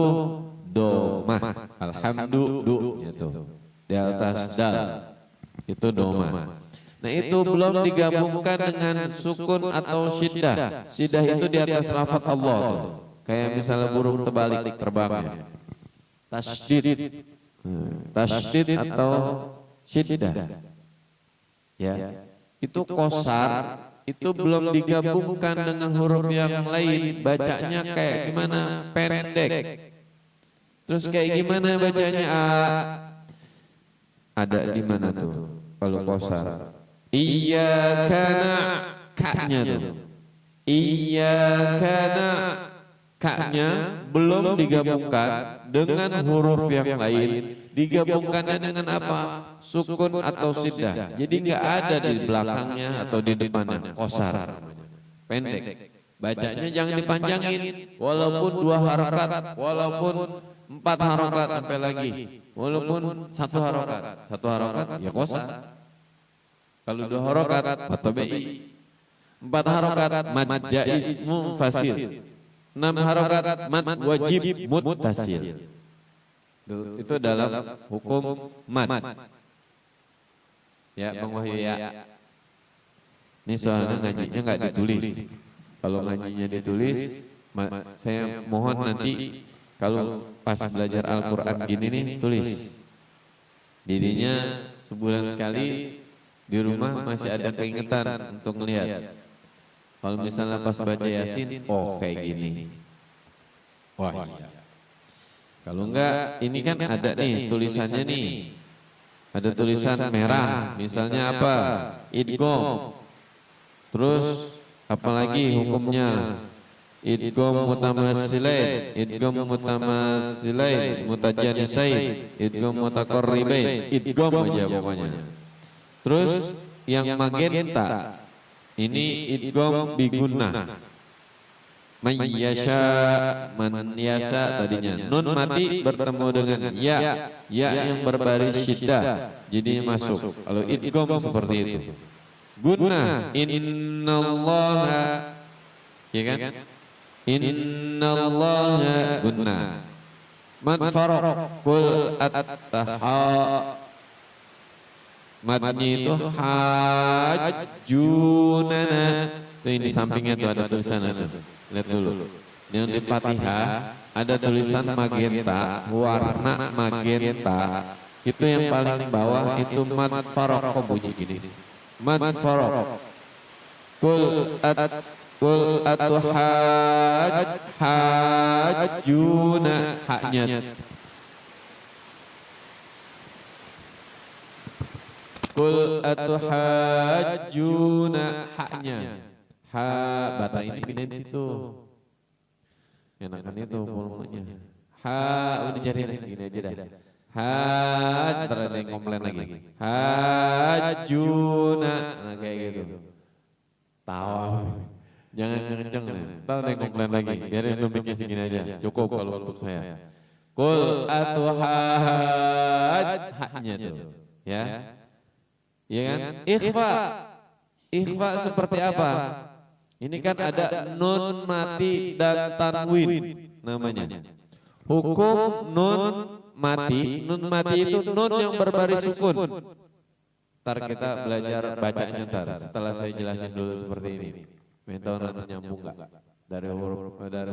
domah. Alhamdulillah itu di atas dal itu domah. Nah itu belum digabungkan dengan sukun atau syiddah. Syiddah itu di atas lafaz Allah tuh. Kayak misalnya burung terbalik terbangnya. Tasdid, tasdid atau syiddah. Ya, itu kosar, itu belum digabungkan dengan huruf yang lain. Bacanya kayak gimana? Pendek. Terus kayak gimana bacanya? Ada di mana tuh? Kalau kosar, iyyakana ka-nya tuh. Iyyakana ka-nya belum digabungkan dengan huruf yang lain. Digabungkannya dengan apa? Sukun atau siddah. Jadi nggak ada di belakangnya atau di depannya. Kosar, pendek. Bacanya jangan dipanjangin. Walaupun 2 harakat, walaupun 4 harakat sampai lagi. Walaupun 1 harakat, 1 harakat ya kosar. Kalau 2 harakat matabai. 4 harakat mad jaiz munfasil. 6 harakat mad wajib muttasil. Itu dalam hukum mad. Ya, Bang Wahyu ya. Ini soalnya ngajinya nggak ditulis. Kalau ngajinya ditulis, saya mohon nanti kalau pas belajar Al-Quran gini nih tulis. Jadinya sebulan sekali di rumah masih ada keingetan untuk melihat. Kalau misalnya pas baca Yasin, oh kayak gini. Wah iya. Kalau enggak, ini kan ada nih tulisannya nih. Ada tulisan merah, misalnya apa? Idgham. Terus apalagi hukumnya? idgham mutamasilain, idgham mutamasilain, mutajanisain, idgham mutaqarribain, idgham aja pokoknya. Terus yang magenta ini idgham bigunnah. Mayyasha, man yasa tadinya nun mati bertemu dengan ya yang berbaris syiddah jadinya masuk. Kalau idgham seperti itu. Gunnah innallaha, ya kan? Innallaha gunnah. Mad faraq qul at-taha, madnya itu hajjunana. Itu ini sampingnya tuh ada tulisan itu. Lihat dulu. Ini untuk Fatihah ada tulisan magenta, warna magenta. Itu yang paling bawah itu mad faraq, bunyi gini. Mad faraq. Qul hajjuna, haknya. Qul atuhajjuna, haknya. Ha, bata ini pindahin situ. Enakan itu volumenya. Ha, udah jari segini aja dah. Ha, ntar ada yang komplain lagi. Hajjuna, nah kayak gitu. Tawa. Jangan kenceng nih. Ntar ada yang komplain lagi. Biarin nomiknya segini aja. Cukup kalau untuk saya. Qul atuhaj, haknya tuh. Ya. Iya kan? Ikhfa. Ikhfa seperti apa? Ini kan ada nun mati dan tanwin namanya. Hukum nun mati itu nun yang berbaris sukun. Ntar kita belajar bacanya ntar. Setelah saya jelasin dulu seperti ini. Mentau nanti nyambung nggak? Dari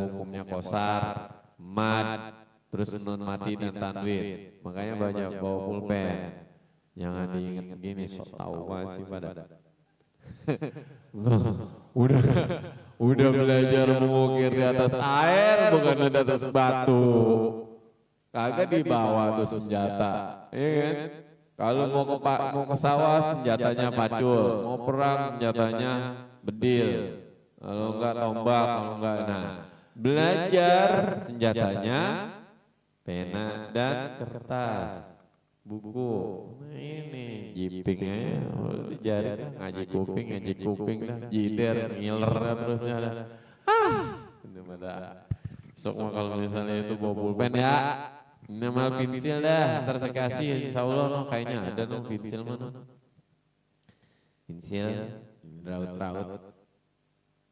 hukumnya qasar, mad, terus nun mati dan tanwin. Makanya banyak bawa pulpen. Jangan diingat gini, sok tahu masih pada. udah belajar mengukir di atas air bukan di atas batu. Kagak dibawa tuh senjata, iya kan? Kalau mau ke sawah senjatanya pacul, mau perang senjatanya bedil, kalau enggak tombak, kalau enggak belajar senjatanya pena dan kertas, buku. Nah ini jipingnya jari ngaji kuping dah, jider ngiler terusnya ada. Ini pada sok kalau misalnya itu bawa pulpen ya, nama pensil dah, ntar saya kasih insya Allah kayaknya ada pensil mana? Pensil raut-raut.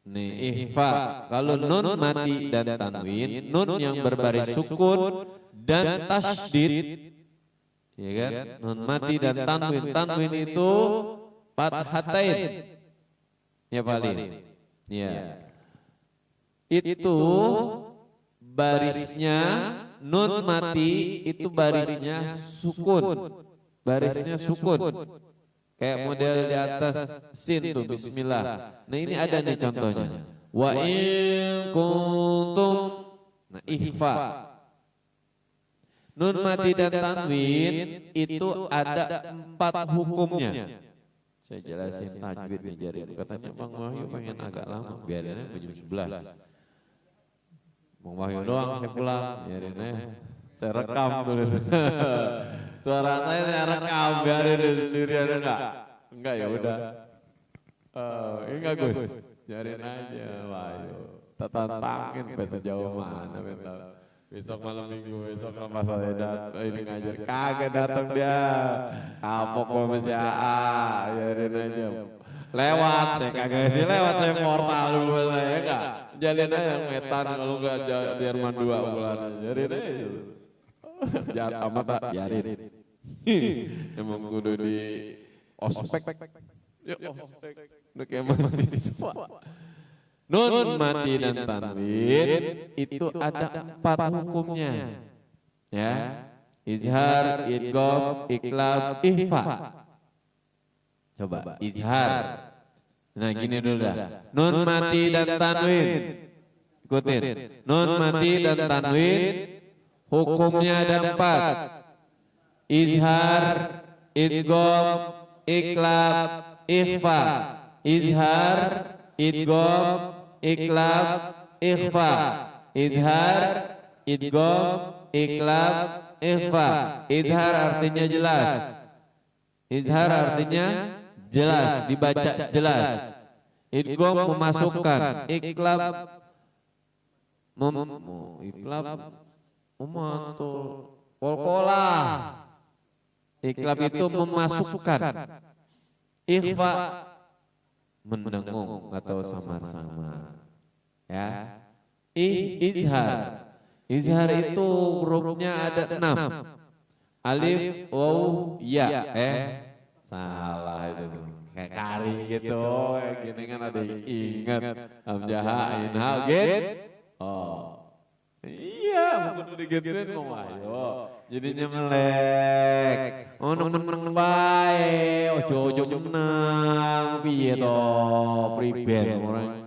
Nih ikhfa, kalau nun mati dan tanwin, nun yang berbaris sukun dan tasydid. Ya kan? Nun mati dan tanwin itu fathatain. Ya paling. Ya. Itu barisnya nun mati itu barisnya sukun. Barisnya sukun. Kayak model di atas sin tuh bismillah. Nah ini ada nih contohnya. Wa in kuntum, nah ikhfa. Nun mati dan tanwin itu ada 4 hukumnya. Saya jelasin tajwid nih jari. Katanya Bang Wahyu pengen agak lama, biarin aja jam 11. Bang Wahyu doang saya pulang, biarin aja. Saya rekam dulu. Suara saya rekam, biarin sendirian enggak? Enggak ya udah. Enggak Gus, biarin aja Wahyu. Tantangin sampai sejauh mana bentar. Besok malam minggu, besok kalau saya datang ini ngajar, kagak datang dia. Kapok sama si AA, biarin aja. Lewat, saya kagak sih lewat, saya portal dulu saya enggak. Jalin aja yang metan, kalau enggak Jerman 2 bulan aja, biarin aja. Jahat amat tak, biarin. Emang kudu di ospek. Ya ospek, udah kayak mahasiswa. Nun mati dan tanwin itu ada 4 hukumnya. Ya. Izhar, idgham, iqlab, ikhfa. Coba izhar. Nah gini dulu dah. Nun mati dan tanwin. Ikutin. Nun mati dan tanwin hukumnya ada 4. Izhar, idgham, iqlab, ikhfa. Izhar, idgham, iqlab, ikhfa. Idhar, idgham, iqlab, ikhfa. Idhar artinya jelas. Idhar artinya jelas, dibaca jelas. Idgham memasukkan, iqlab memantul, kolkolah. Iqlab itu memasukkan. Ikhfa mendengung atau samar-samar. Ya. Izhar. Izhar itu hurufnya ada 6. Alif, waw, ya. Salah itu. Kayak kari gitu. Kayak gini kan ada yang ingat. Hamzah, ain, ha, git. Oh. Iya, bukan digituin mau ayo. Jadinya melek. Oh, neng bae. Ojo-ojo menang. Piye to? Priben orang.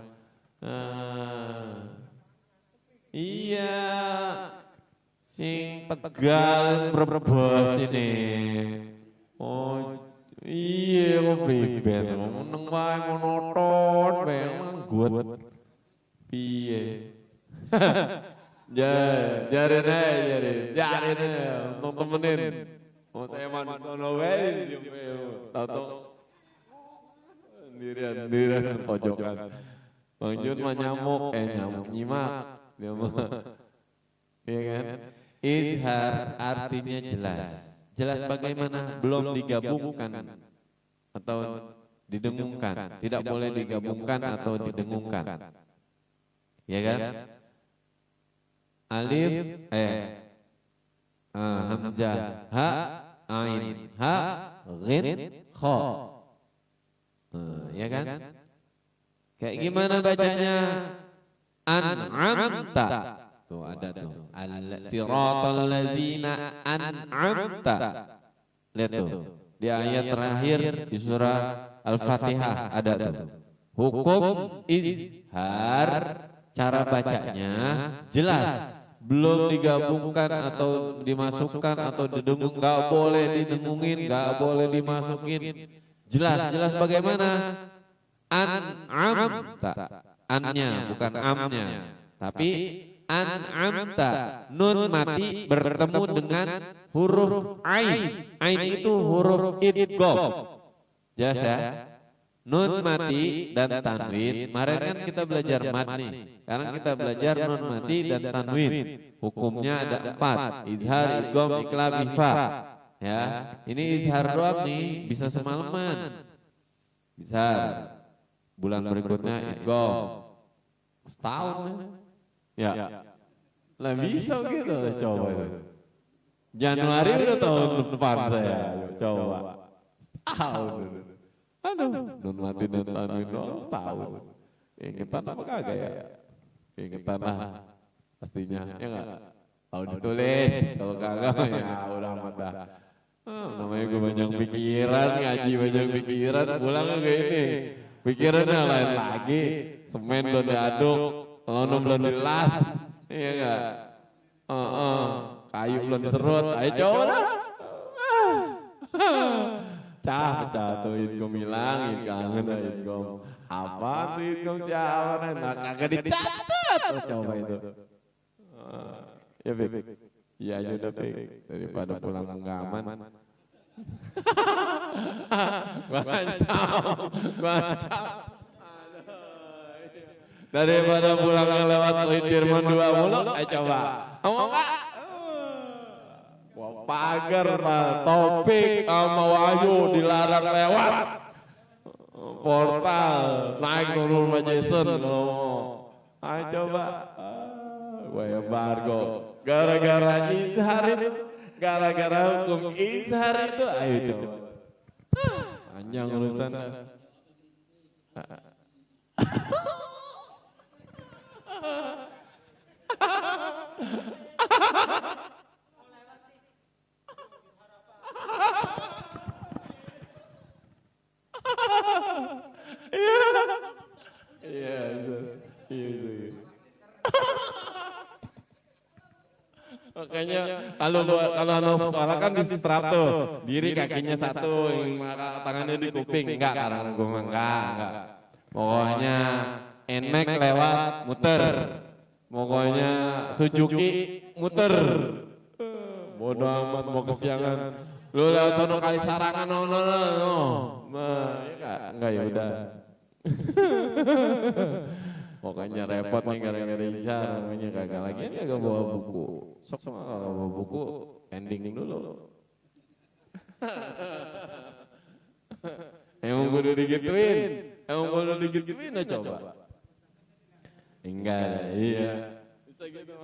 Iya. Sing Tegal Brebes ini. Oh, iya kok priben. Meneng bae monoton bae nggut. Piye? Jarin untuk temenin. Mau saya manis sono wae tahu sendirian pojokan. Bang Jun mah nyamuk nyimak dia mah. Iya kan? Izhar artinya jelas. Jelas bagaimana? Belum digabungkan atau didengungkan. Tidak boleh digabungkan atau didengungkan. Ya kan? Alif, hamzah, ha, ain, ha, ghin, kha. Ya kan? Kayak gimana bacanya? An'amta. Tuh ada tuh. Siratal ladzina an'amta. Lihat tuh. Di ayat terakhir di surah Al-Fatihah ada tuh. Hukum izhar, cara bacanya jelas. Belum digabungkan atau dimasukkan atau didengung, nggak boleh didengungin, nggak boleh dimasukin. Jelas bagaimana? An'amta, annya bukan amnya, tapi an'amta, nun mati bertemu dengan huruf ain. Ain itu huruf idgham. Jelas ya? Nun mati dan tanwin. Kemarin kan kita belajar mat nih. Sekarang kita belajar nun mati dan tanwin. Hukumnya ada 4. Izhar, idgham, iqlab, ikhfa. Ya, ini izhar doang nih, bisa semalaman. Bisa. Bulan berikutnya idgham. Setahun. Ya. Lah bisa gitu coba itu. Januari udah tahun depan saya. Coba. Setahun. Aduh, nun mati dan tanwin doang setahun. Ingetan apa kagak ya? Ingetan lah pastinya, ya enggak? Kalau ditulis, kalau kagak ya udah amat dah. Namanya gue banyak pikiran, ngaji banyak pikiran, pulang kayak ini. Pikirannya lain lagi, semen belum diaduk, lono belum dilas, iya enggak? Kayu belum diserut, ayo coba dah. Cah tuh idgham hilang, kangen idgham. Apa tuh idgham siapa? Nah kagak dicatat. Coba itu. Ya Beb. Iya aja udah Beb. Daripada pulang penggaman. Bancam. Daripada pulang lewat Dirman 2 mulu, ayo coba. Mau enggak? Pagar Pak Topik sama Wahyu dilarang lewat portal naik turun Pak Jason ayo coba gue ya Bargo gara-gara izhar itu gara-gara hukum izhar itu ayo coba panjang urusan Iya. Makanya kalau anak sekolah kan di strap tuh, diri kakinya satu, tangannya di kuping, enggak karena gue enggak. Pokoknya Nmax lewat muter. Pokoknya Suzuki muter. Bodoh amat mau kesiangan. Lu lewat sono kali Sarangan no. Enggak ya udah. Pokoknya repot nih gara-gara Izhar, namanya gagal lagi kagak bawa buku. Sok sama kalau bawa buku ending dulu. Emang kudu digituin aja coba. Enggak, iya. Bisa gitu.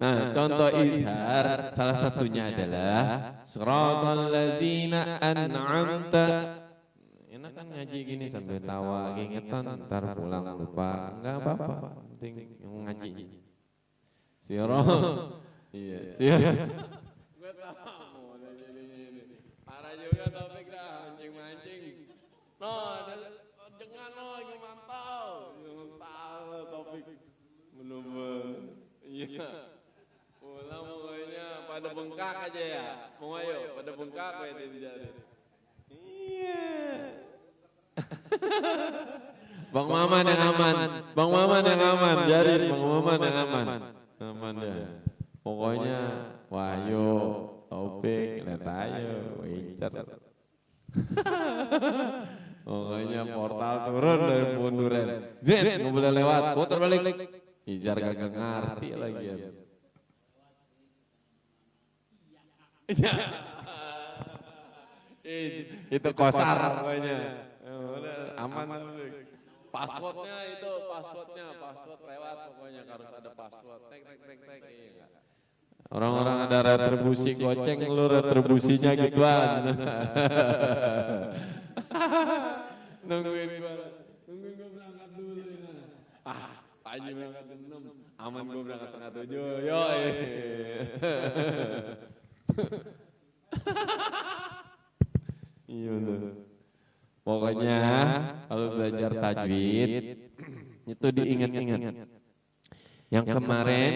Nah, contoh izhar salah satunya adalah siratal ladzina an'amta. Enak kan ngaji gini sambil tawa, keingetan ntar pulang lupa. Enggak apa-apa, penting yang ngaji. Iya, gue tahu ini. Parah juga topik dah, mancing-mancing. Jangan yang mantau. Tahu topik. Belum. Iya. Pulang pokoknya pada bengkak aja ya. Mau ayo pada bengkak ya jadi. Iya. Bang Maman yang aman. Jadi Bang Maman yang aman. Aman deh. Pokoknya Wahyu, Taufik, lihat ayo, Wincer. Pokoknya portal turun dari munduran. Nggak boleh lewat, putar balik. Izhar kagak ngerti lagi ya. Itu kosar pokoknya. Aman. Passwordnya password lewat pokoknya harus ada password. Tek. Iya. Orang-orang ada retribusi goceng, lu retribusinya gituan. Nungguin gua berangkat dulu. Pak Haji berangkat jam 6, aman gua berangkat setengah 7. Yo. Iya betul. Pokoknya kalau belajar tajwid itu diingat-ingat. Yang kemarin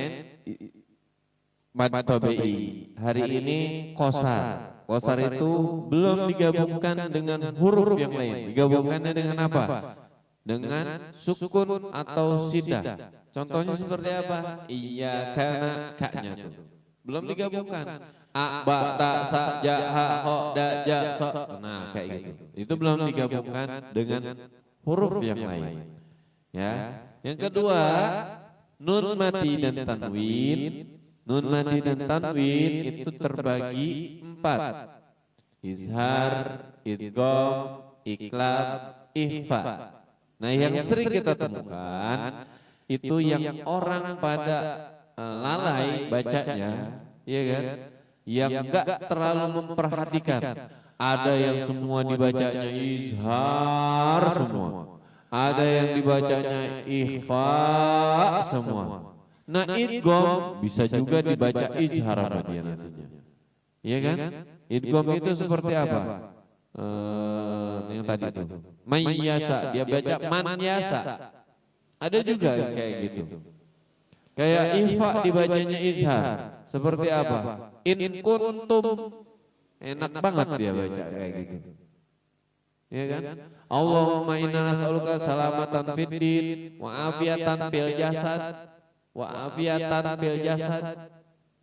Mad Tabi'i, hari ini Qasar. Qasar itu belum digabungkan dengan huruf yang lain. Digabungkannya dengan apa? Dengan sukun atau sidah. Contohnya seperti apa? Iya karena kaknya itu belum digabungkan. A, ba, ta, sa, ja, ha, ho, da, ja, so. Nah kayak gitu. Itu belum digabungkan dengan huruf yang lain. Ya. Yang kedua, nun mati dan tanwin. Nun mati dan tanwin itu terbagi 4. Izhar, idgham, iqlab, ikhfa. Nah yang sering kita temukan itu yang orang pada lalai bacanya, iya kan? Yang enggak terlalu memperhatikan. Ada yang semua dibacanya izhar semua. Ada yang dibacanya ikhfa semua. Nah idgham bisa juga dibaca izhar sama dia nantinya. Iya kan? Idgham itu seperti apa? Yang tadi itu. Mayyasa, dia baca manyasa. Ada juga yang kayak gitu. Kayak ikhfa dibacanya izhar. Seperti apa? In kuntum. Enak banget dia baca kayak gitu. Ya kan? Allahumma inna nas'aluka salamatan fid din wa afiatan fil jasad wa afiatan fil jasad.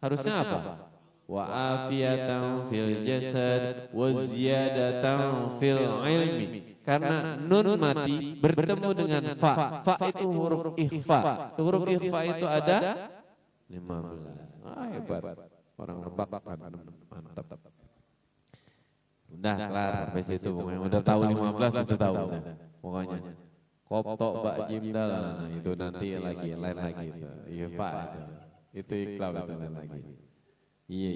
Harusnya apa? Wa afiatan fil jasad wa ziyadatan fil ilmi. Karena nun mati bertemu dengan fa. Fa itu huruf ikhfa. Huruf ikhfa itu ada 15. Hebat. Orang nebak mantap. Udah kelar sampai situ pokoknya. Udah tahu 15 udah tahu pokoknya. Koptok Mbak Jimdal, nah itu nanti lagi lain lagi itu. Iya Pak itu ikhlas itu lain lagi. Iya.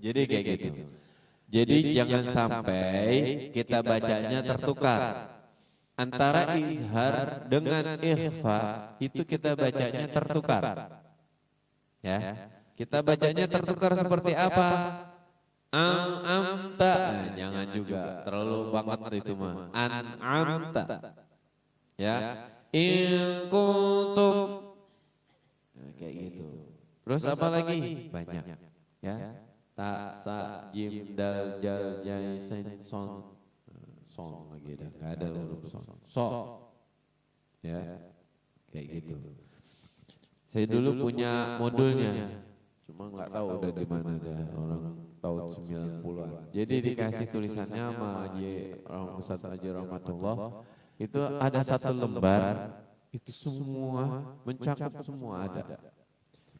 Jadi kayak gitu. Jadi jangan sampai kita bacanya tertukar. Antara izhar dengan ikhfa itu kita bacanya tertukar. Ya, kita bacanya tertukar seperti apa? Amta, nah, jangan juga terlalu banget itu mah. Amta, ya. In kuntum, nah, kayak gitu. Terus apa lagi? Banyak, ya. Ta, sa, jim, dal, jal, jai, sen, son. song lagi dah, nggak ada huruf song. So, ya, kayak gitu. Saya dulu punya modulnya, cuma nggak tahu udah di mana dah, orang tahun 90-an. Jadi dikasih tulisannya sama Ustaz Haji Rahmatullah, itu ada satu lembar, itu semua mencakup semua ada.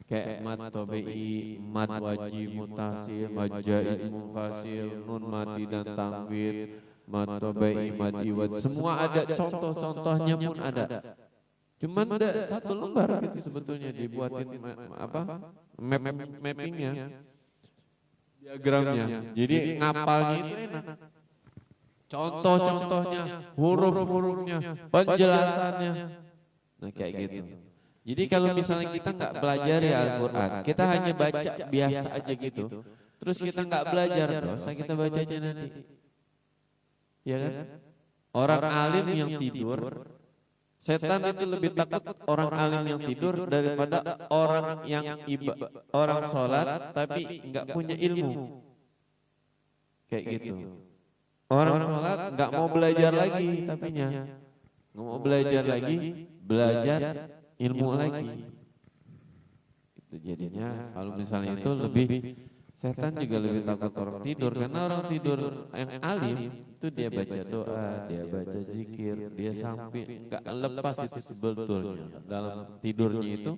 Kayak mad tabi'i, mad wajib, mutasil, mad jaid, munfasil, nun mati dan tanwin, mad tabi'i, mad iwad, semua ada, contoh-contohnya pun ada. Cuman ada satu lembar gitu sebetulnya dibuatin mappingnya, diagramnya. Jadi ngapalnya itu enak. Contoh-contohnya, huruf-hurufnya, penjelasannya. Nah kayak gitu. Jadi kalau misalnya kita nggak belajar ya Al-Quran, kita hanya baca biasa aja gitu. Terus kita nggak belajar, dosa kita baca aja nanti. Ya kan? Orang alim yang tidur, setan itu lebih takut orang alim yang tidur daripada orang yang orang sholat tapi nggak punya ilmu. Kayak gitu. Orang sholat nggak mau belajar lagi tapinya, nggak mau belajar lagi, belajar ilmu lagi. Itu jadinya kalau misalnya itu lebih, setan juga lebih takut orang tidur, karena orang tidur yang alim itu dia baca doa, dia baca zikir, dia sampai nggak lepas itu sebetulnya dalam tidurnya itu,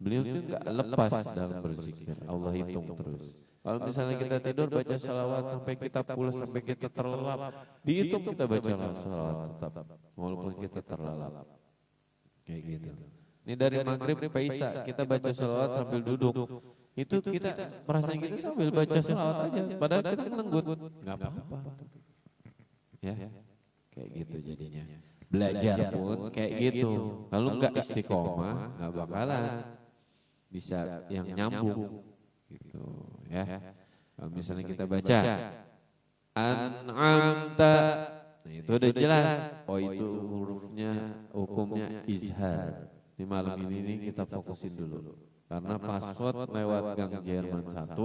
beliau itu nggak lepas dalam berzikir, Allah hitung terus. Kalau misalnya kita tidur baca salawat sampai kita pulas, sampai kita terlelap, dihitung kita baca salawat tetap walaupun kita terlelap. Kayak gitu. Ini dari maghrib ke isya kita baca salawat sambil duduk. Itu kita merasa kita sambil baca salawat aja, padahal kita ngelenggut. Enggak apa-apa. Ya. Kayak gitu jadinya. Belajar pun kayak gitu. Kalau enggak istiqomah, enggak bakalan bisa yang nyambung gitu, ya. Kalau misalnya kita baca an'amta, nah itu udah jelas. Oh itu hurufnya, hukumnya izhar. Di malam ini kita fokusin dulu, karena password lewat Gang Jerman 1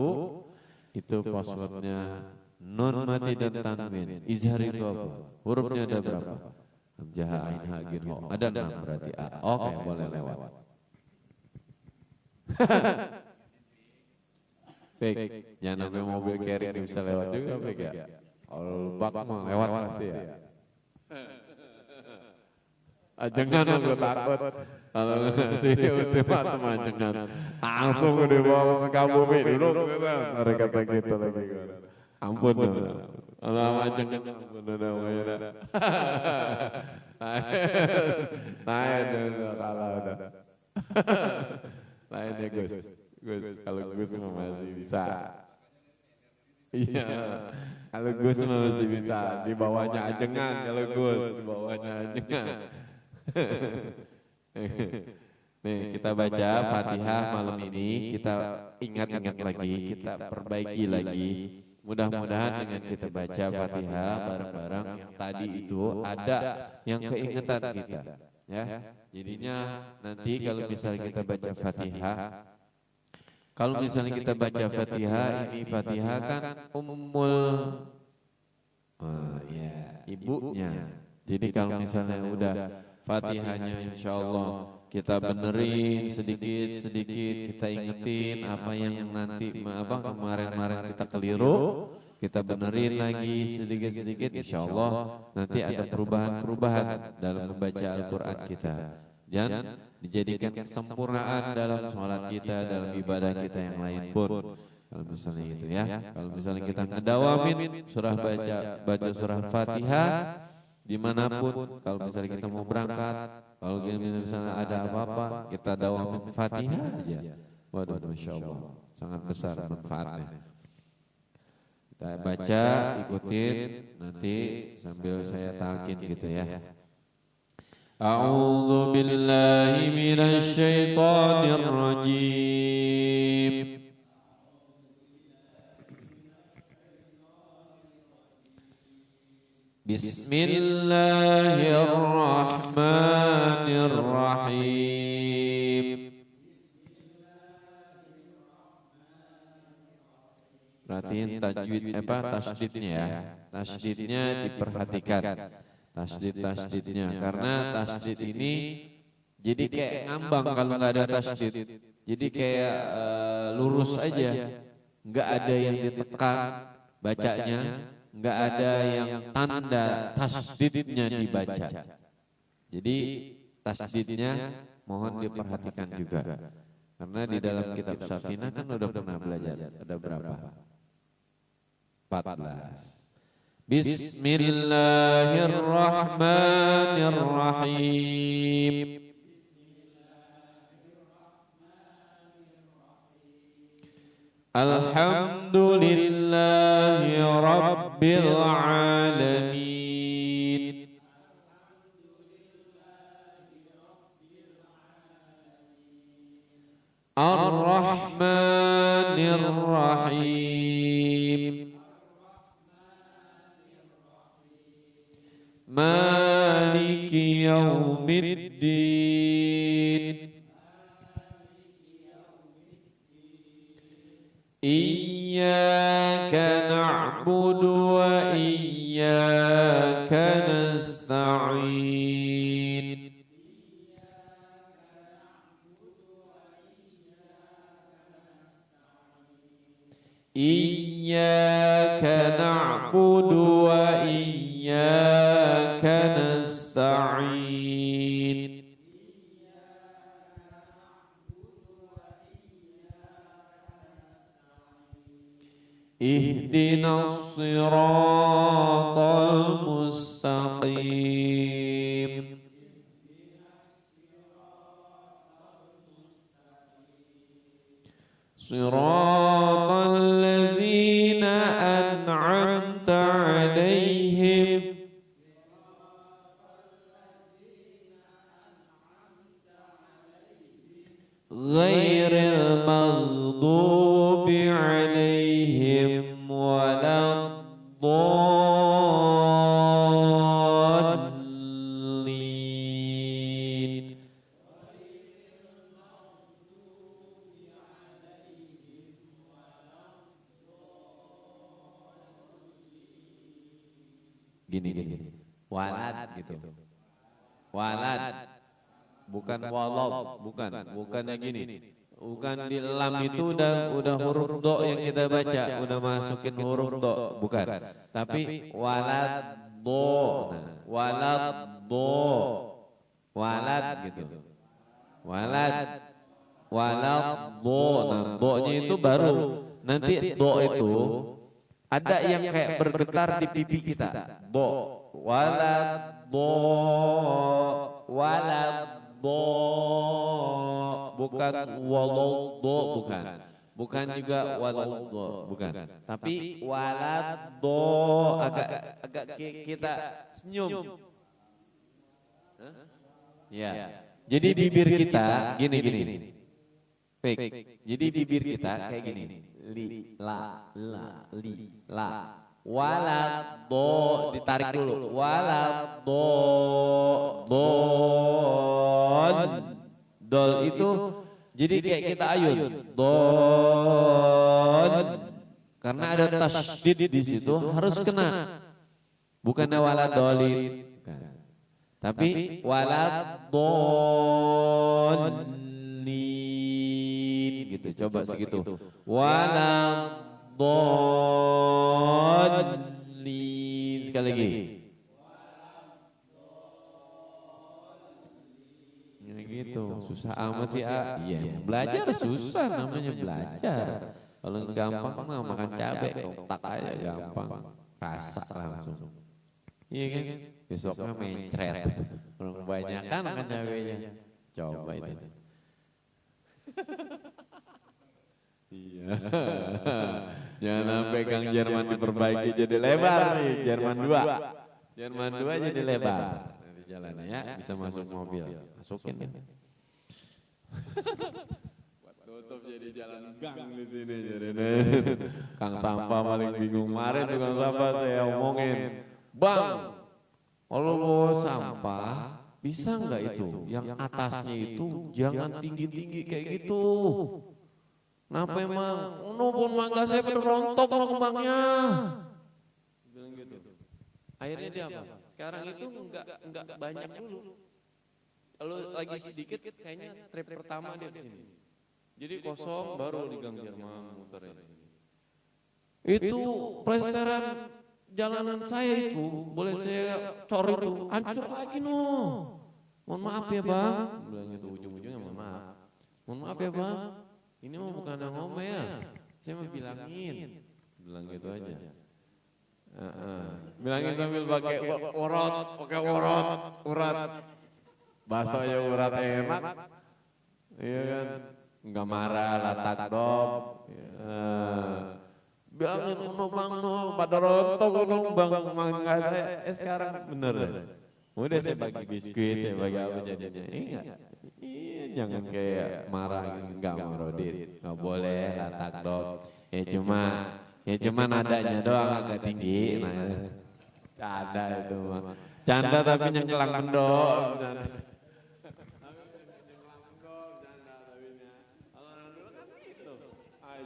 itu passwordnya nun mati dan tanwin. Izhar itu apa? Hurufnya ada berapa? Hamzah, ain, ha, gin, ho. Ada 6 berarti A. Oke, boleh lewat. Baik, jangan sampai mobil carry bisa lewat juga, baik ya. Kalau bak mah lewat pasti ya. Ajengan gue takut. Kalau ngasih ultimatum ajengan, langsung dibawa ke Sukabumi dulu. Mereka kata gitu lagi. Ampun, kalau ajengan ampun udah mulai. Nah itu kalah udah. Lainnya Gus, kalau Gus masih bisa. Iya, kalau Gus masih bisa. Di bawahnya ajengan, kalau Gus di bawahnya ajengan. Nih kita baca Fatihah malam ini, kita ingat-ingat lagi, kita perbaiki lagi. Mudah-mudahan dengan kita baca Fatihah bareng-bareng yang tadi itu ada yang keingetan kita, ya. Jadinya nanti kalau misalnya kita baca Fatihah, kalau misalnya kita baca Fatihah, ini Fatihah kan ya, ibunya. Jadi kalau misalnya udah Fatihahnya insya Allah kita benerin sedikit-sedikit, kita ingetin apa yang nanti kemarin-kemarin kita keliru, kita benerin lagi sedikit-sedikit, insya Allah nanti ada perubahan-perubahan dalam membaca Al-Quran kita. Dan dijadikan kesempurnaan dalam sholat kita, dalam ibadah kita yang lain pun. Kalau misalnya itu ya, kalau misalnya kita ngedawamin surah baca surah Fatihah dimanapun, kalau misalnya kita mau berangkat, kalau misalnya ada apa-apa, kita dawamin Fatihah aja. Waduh, Masya Allah, sangat besar manfaatnya. Kita baca, ikutin, nanti sambil saya talqin gitu ya. A'udzu billahi minasy syaithanir rajim. Bismillahirrahmanirrahim. perhatiin tajwid tasdidnya ya. Tasdidnya diperhatikan. Tasdidnya karena tasdid ini jadi kayak ngambang kalau nggak ada tasdid. Jadi kayak lurus aja, nggak ada yang ditekan bacanya, nggak ada yang tanda tasdidnya dibaca. Jadi tasdidnya mohon diperhatikan juga. Karena di dalam kitab Safinah kan udah pernah belajar, ada berapa? 14. Bismillahirrahmanirrahim. Alhamdulillahi rabbil alamin. Ar-Rahmanir Rahim. Maliki yaumiddin. Iyyaka na'budu wa iyyaka nasta'in. Iyyaka na'budu wa iyyaka nasta'in. Ihdinas siratal mustaqim. Siratal ladzina an'amta 'alaihim ghairil maghdubi 'alaihim waladdallin. Gini. Walad gitu. Walad. Bukan walad, bukannya gini. Bukan di lam itu udah huruf do yang kita baca, udah masukin huruf do, bukan. Tapi walad do. Nah, walad do. Walad gitu. Walad do. Nah, do-nya itu baru. Nanti do itu ada yang kayak bergetar di pipi kita. Do, walad do, bukan walad do, bukan juga walad do, bukan. Tapi walad do agak kita senyum. Ya. Jadi bibir kita gini. Fake. Jadi bibir kita kayak gini. Li, la. Walad do, ditarik dulu. Walad do, dol itu jadi kayak kita ayun. Don. Karena ada tasydid di situ harus kena. Bukannya walad dolin. Tapi walad dolin gitu. Coba segitu. Walad dolin. Sekali lagi. Ya gitu. Susah amat sih. Iya. Belajar susah namanya belajar. Kalau gampang mah makan cabai, otak aja gampang. Rasa langsung. Iya kan? Besoknya mencret. Kalau kebanyakan makan cabainya. Coba itu. Iya. Jangan sampai Kang Jerman diperbaiki jadi lebar nih. Jerman 2. Jerman 2 jadi lebar. Nanti jalannya ya bisa masuk mobil. Masukin ya. Tutup jadi jalan gang di sini. Kang sampah paling bingung. Kemarin tuh Kang sampah saya omongin. Bang, kalau bawa sampah bisa nggak itu? Yang atasnya itu jangan tinggi-tinggi kayak gitu. Kenapa emang? Pun mangga saya pada rontok sama kembangnya. Bilang gitu. Akhirnya dia apa? Sekarang itu enggak banyak dulu. Kalau lagi sedikit kayaknya trip pertama dia di sini. Jadi kosong baru di Gang Jerman muterin. Itu plesteran jalanan saya itu, boleh saya cor itu, hancur lagi Mohon maaf ya Bang. Bilang gitu ujung-ujungnya mohon maaf. Mohon maaf ya Bang. Ini mah bukan yang ngomel. Saya mau bilangin. Bilang gitu aja. Bilangin sambil pakai urat. Bahasanya urat enak. Iya kan? Enggak marah, latak dom. Bilangin bang pada rontok bang mangga saya. Sekarang bener. Udah saya bagi biskuit, saya bagi apa jadinya. Enggak. Iya, jangan kayak marah enggak mau Rodit. Enggak boleh latak dom. Ya cuma nadanya doang agak tinggi. Nah, canda itu mah. Canda tapi nyengkelang mendok.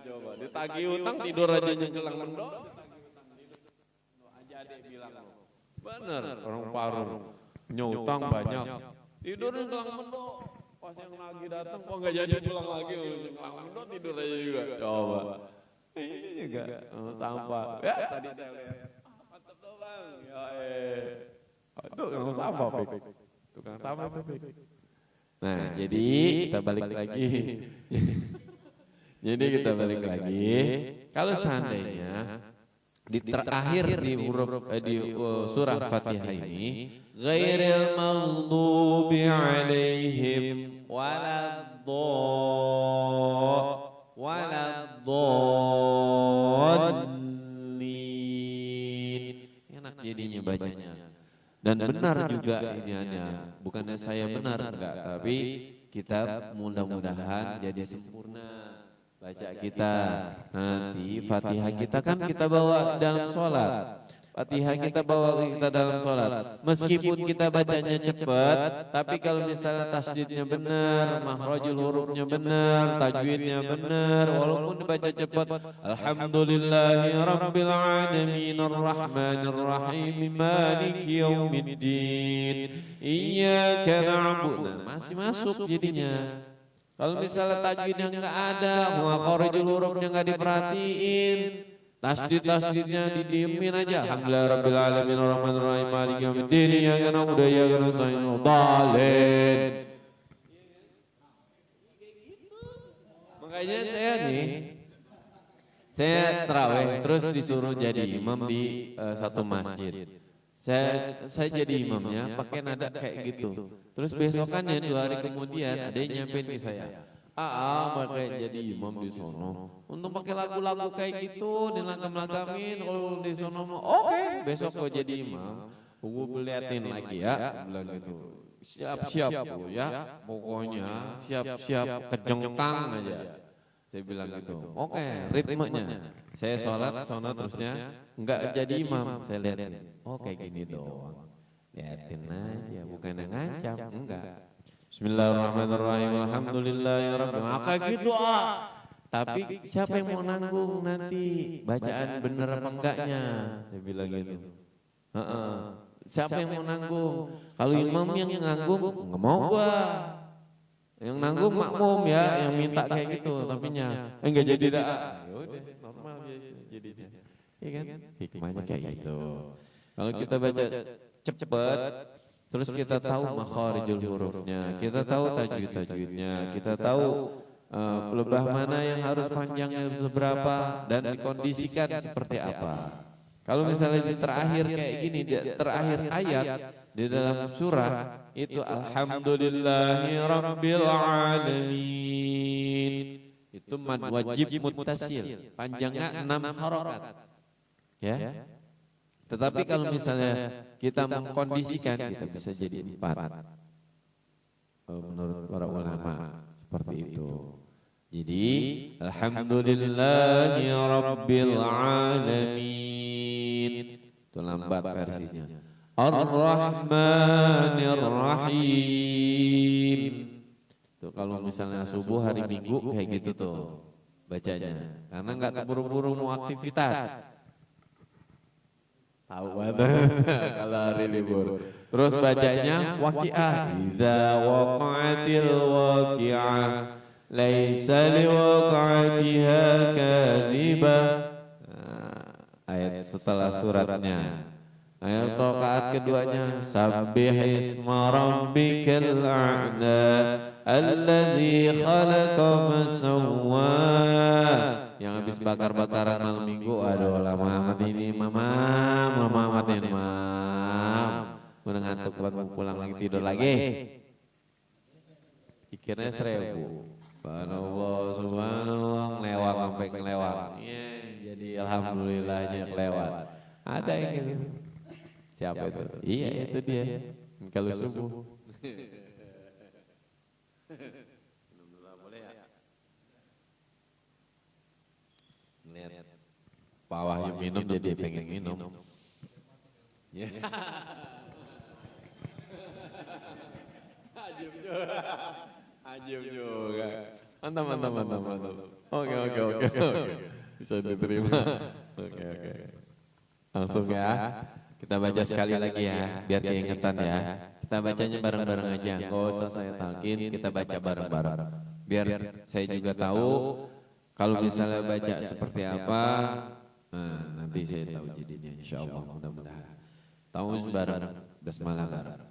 Coba ditagih utang tidur aja nyengkelang mendok. Aja deh bilang. Bener orang Parung nyutang banyak. Tidur nyengkelang mendok. Pas yang lagi datang kok enggak jadi pulang lagi nyengkelang mendok tidur aja juga. Coba. Ini juga sampah. Ya tadi saya lihat. Mantap tuh Bang. Ya tukang sampah Pik. Tukang sampah tuh Pik. Nah, jadi kita balik lagi. Jadi kita balik lagi. Kalau seandainya di terakhir di huruf di surah Fatihah ini ghairil maghdubi alaihim waladdallin. Enak jadinya bacanya. Dan benar juga ini ada. Bukannya saya benar enggak, tapi kita mudah-mudahan jadi sempurna. Baca kita nanti Fatihah kita kan kita bawa dalam sholat. Fatihah kita bawa kita dalam sholat. Meskipun kita bacanya cepat, tapi kalau misalnya tasdidnya benar, makhrajul hurufnya benar, tajwidnya benar, walaupun dibaca cepat, alhamdulillahi rabbil alamin arrahmanir rahim maliki yaumiddin iyyaka na'budu. Nah, masih masuk jadinya. Kalau misalnya tajwidnya enggak ada, makharijul hurufnya enggak diperhatiin, tasdid-tasdidnya didiemin aja. Alhamdulillahirabbil alamin arrahmanir rahim maliki yaumiddin iyyaka na'budu wa iyyaka nasta'in dhalin. Makanya saya tarawih terus disuruh jadi imam di satu masjid. Saya jadi imamnya pakai nada kayak gitu. Terus besokannya 2 hari kemudian ada yang nyampein ke saya. Pakai jadi imam di sono. Untuk pakai lagu-lagu kayak gitu, dilagam-lagamin kalau di sono mau. Oke, besok kau jadi imam. Gue liatin lagi ya, bilang gitu. Siap-siap Bu ya, pokoknya siap-siap kejengkang aja. Saya bilang gitu. Oke, ritmenya. Saya sholat sono terusnya enggak jadi imam, saya liatin. Oh kayak gini doang. Liatin aja, bukan yang ngancam, enggak. Bismillahirrahmanirrahim. Alhamdulillahirabbil alamin. Kayak gitu Tapi siapa yang mau nanggung nanti bacaan bener apa enggaknya? Saya bilang gitu. Siapa yang mau nanggung? Kalau imam yang nanggung, enggak mau gua. Yang nanggung makmum ya, yang minta kayak gitu, tapinya enggak jadi dah. Ya udah, normal jadinya. Iya kan? Hikmahnya kayak gitu. Kalau kita baca cepat, terus kita tahu makharijul hurufnya, kita tahu tajwid-tajwidnya, kita tahu lebah mana yang harus panjangnya seberapa dan dikondisikan seperti apa. Kalau misalnya di terakhir kayak gini, di terakhir ayat di dalam surah itu alhamdulillahi rabbil alamin. Itu mad wajib muttasil, panjangnya 6 harokat. Ya. Tetapi kalau misalnya kita mengkondisikan, kita bisa jadi 4. Menurut para ulama seperti itu. Jadi alhamdulillahi rabbil alamin. Itu lambat versinya. Ar-Rahmanir Rahim. Tuh kalau misalnya subuh hari Minggu kayak gitu tuh. bacanya, karena nggak terburu-buru mau aktivitas. Tahu banget kalau hari libur. Terus bacanya waqi'ah. Idza waqa'atil waqi'ah laisa liwaqa'atiha kadhibah. Ayat setelah suratnya. Ayat rakaat keduanya sabbih isma rabbikal a'la alladzi khalaqa fasawwa. Yang habis bakar-bakaran malam minggu, aduh lama amat ini lama amat ini udah ngantuk buat mau pulang lagi tidur lagi. Pikirnya 1000. Subhanallah ngelewat sampai kelewat. Ya, jadi alhamdulillahnya kelewat. Ada yang gitu. Siapa itu? Iya itu dia. Kalau subuh. Lihat Pak Wahyu minum jadi pengen minum. Ya. Ajib juga. Mantap. Oke. Bisa diterima. Oke. Langsung ya. Kita baca sekali lagi ya, biar keingetan ya. Kita bacanya bareng-bareng aja. Enggak usah saya talkin, kita baca bareng-bareng. Biar saya juga tahu kalau misalnya baca seperti apa, nanti saya tahu jadinya insyaallah mudah-mudahan. Tahu bareng basmalah bareng.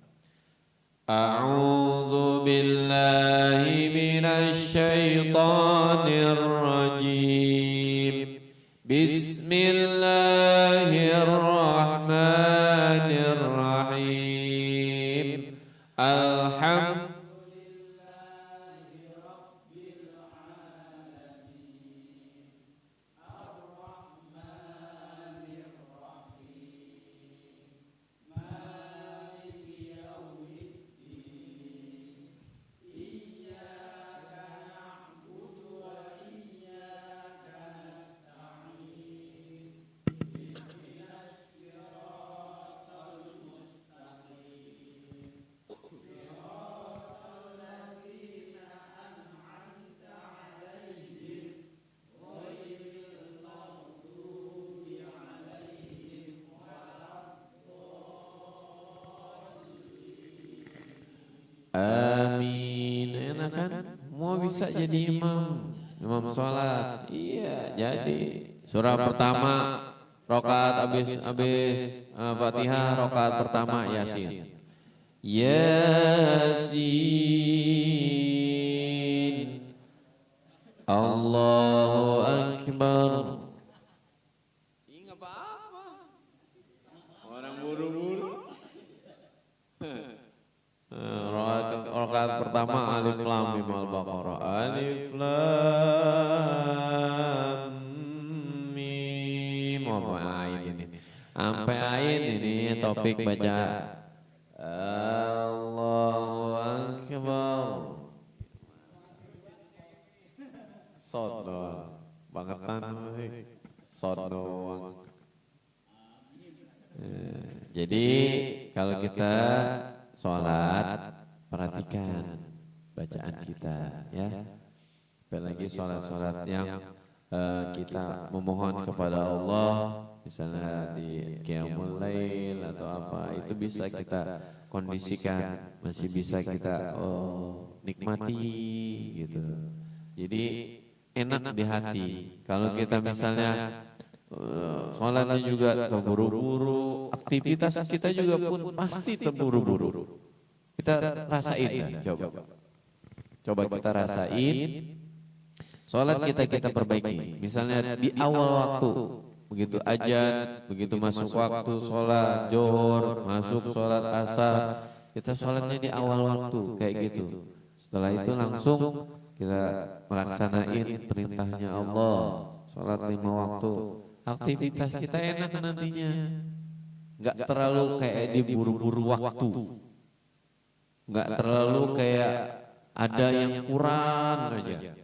A'udzu billahi minasy syaithanir rajim. Bismillahirrahmanirrahim. Alhamdulillah. Amin. Enak kan? Mau bisa jadi imam sholat. Iya, jadi surah pertama rakaat habis Fatihah, rakaat pertama Yasin. Yasin. Allahu Akbar. Enggak apa-apa. Orang buru-buru. Rakaat pertama alif lam mim al-baqarah. Alif lam mim. Sampai ain ini topik baca Allahu Akbar. Sot doang. Bangetan sot doang. Jadi kalau kita sholat, perhatikan bacaan kita ya. Apalagi sholat-sholat yang kita memohon kepada Allah, misalnya di qiyamul lail atau apa, itu bisa kita kondisikan, masih bisa kita nikmati gitu. Jadi enak di hati. Kalau kita misalnya sholatnya juga terburu-buru, aktivitas kita juga pun pasti terburu-buru. Kita rasain ya, coba kita rasain. Sholat kita perbaiki. Misalnya di awal waktu, begitu azan, begitu masuk waktu sholat zuhur, masuk sholat asar, kita sholatnya di awal waktu kayak gitu. Setelah itu langsung kita melaksanain perintahnya Allah, sholat 5 waktu. Aktivitas kita enak nantinya, nggak terlalu kayak diburu-buru waktu, nggak terlalu kayak ada yang kurang aja.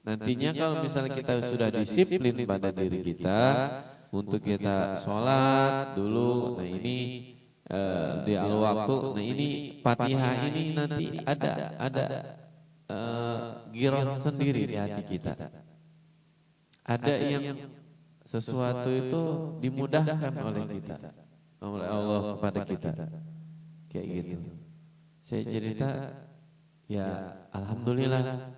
Nantinya kalau misalnya kita sudah disiplin pada diri kita untuk kita sholat dulu, nah ini di awal waktu, nah ini Fatihah ini nanti ada giroh sendiri di hati kita. ada yang sesuatu itu dimudahkan oleh kita, oleh Allah kepada kita, kayak gitu. Saya cerita, ya alhamdulillah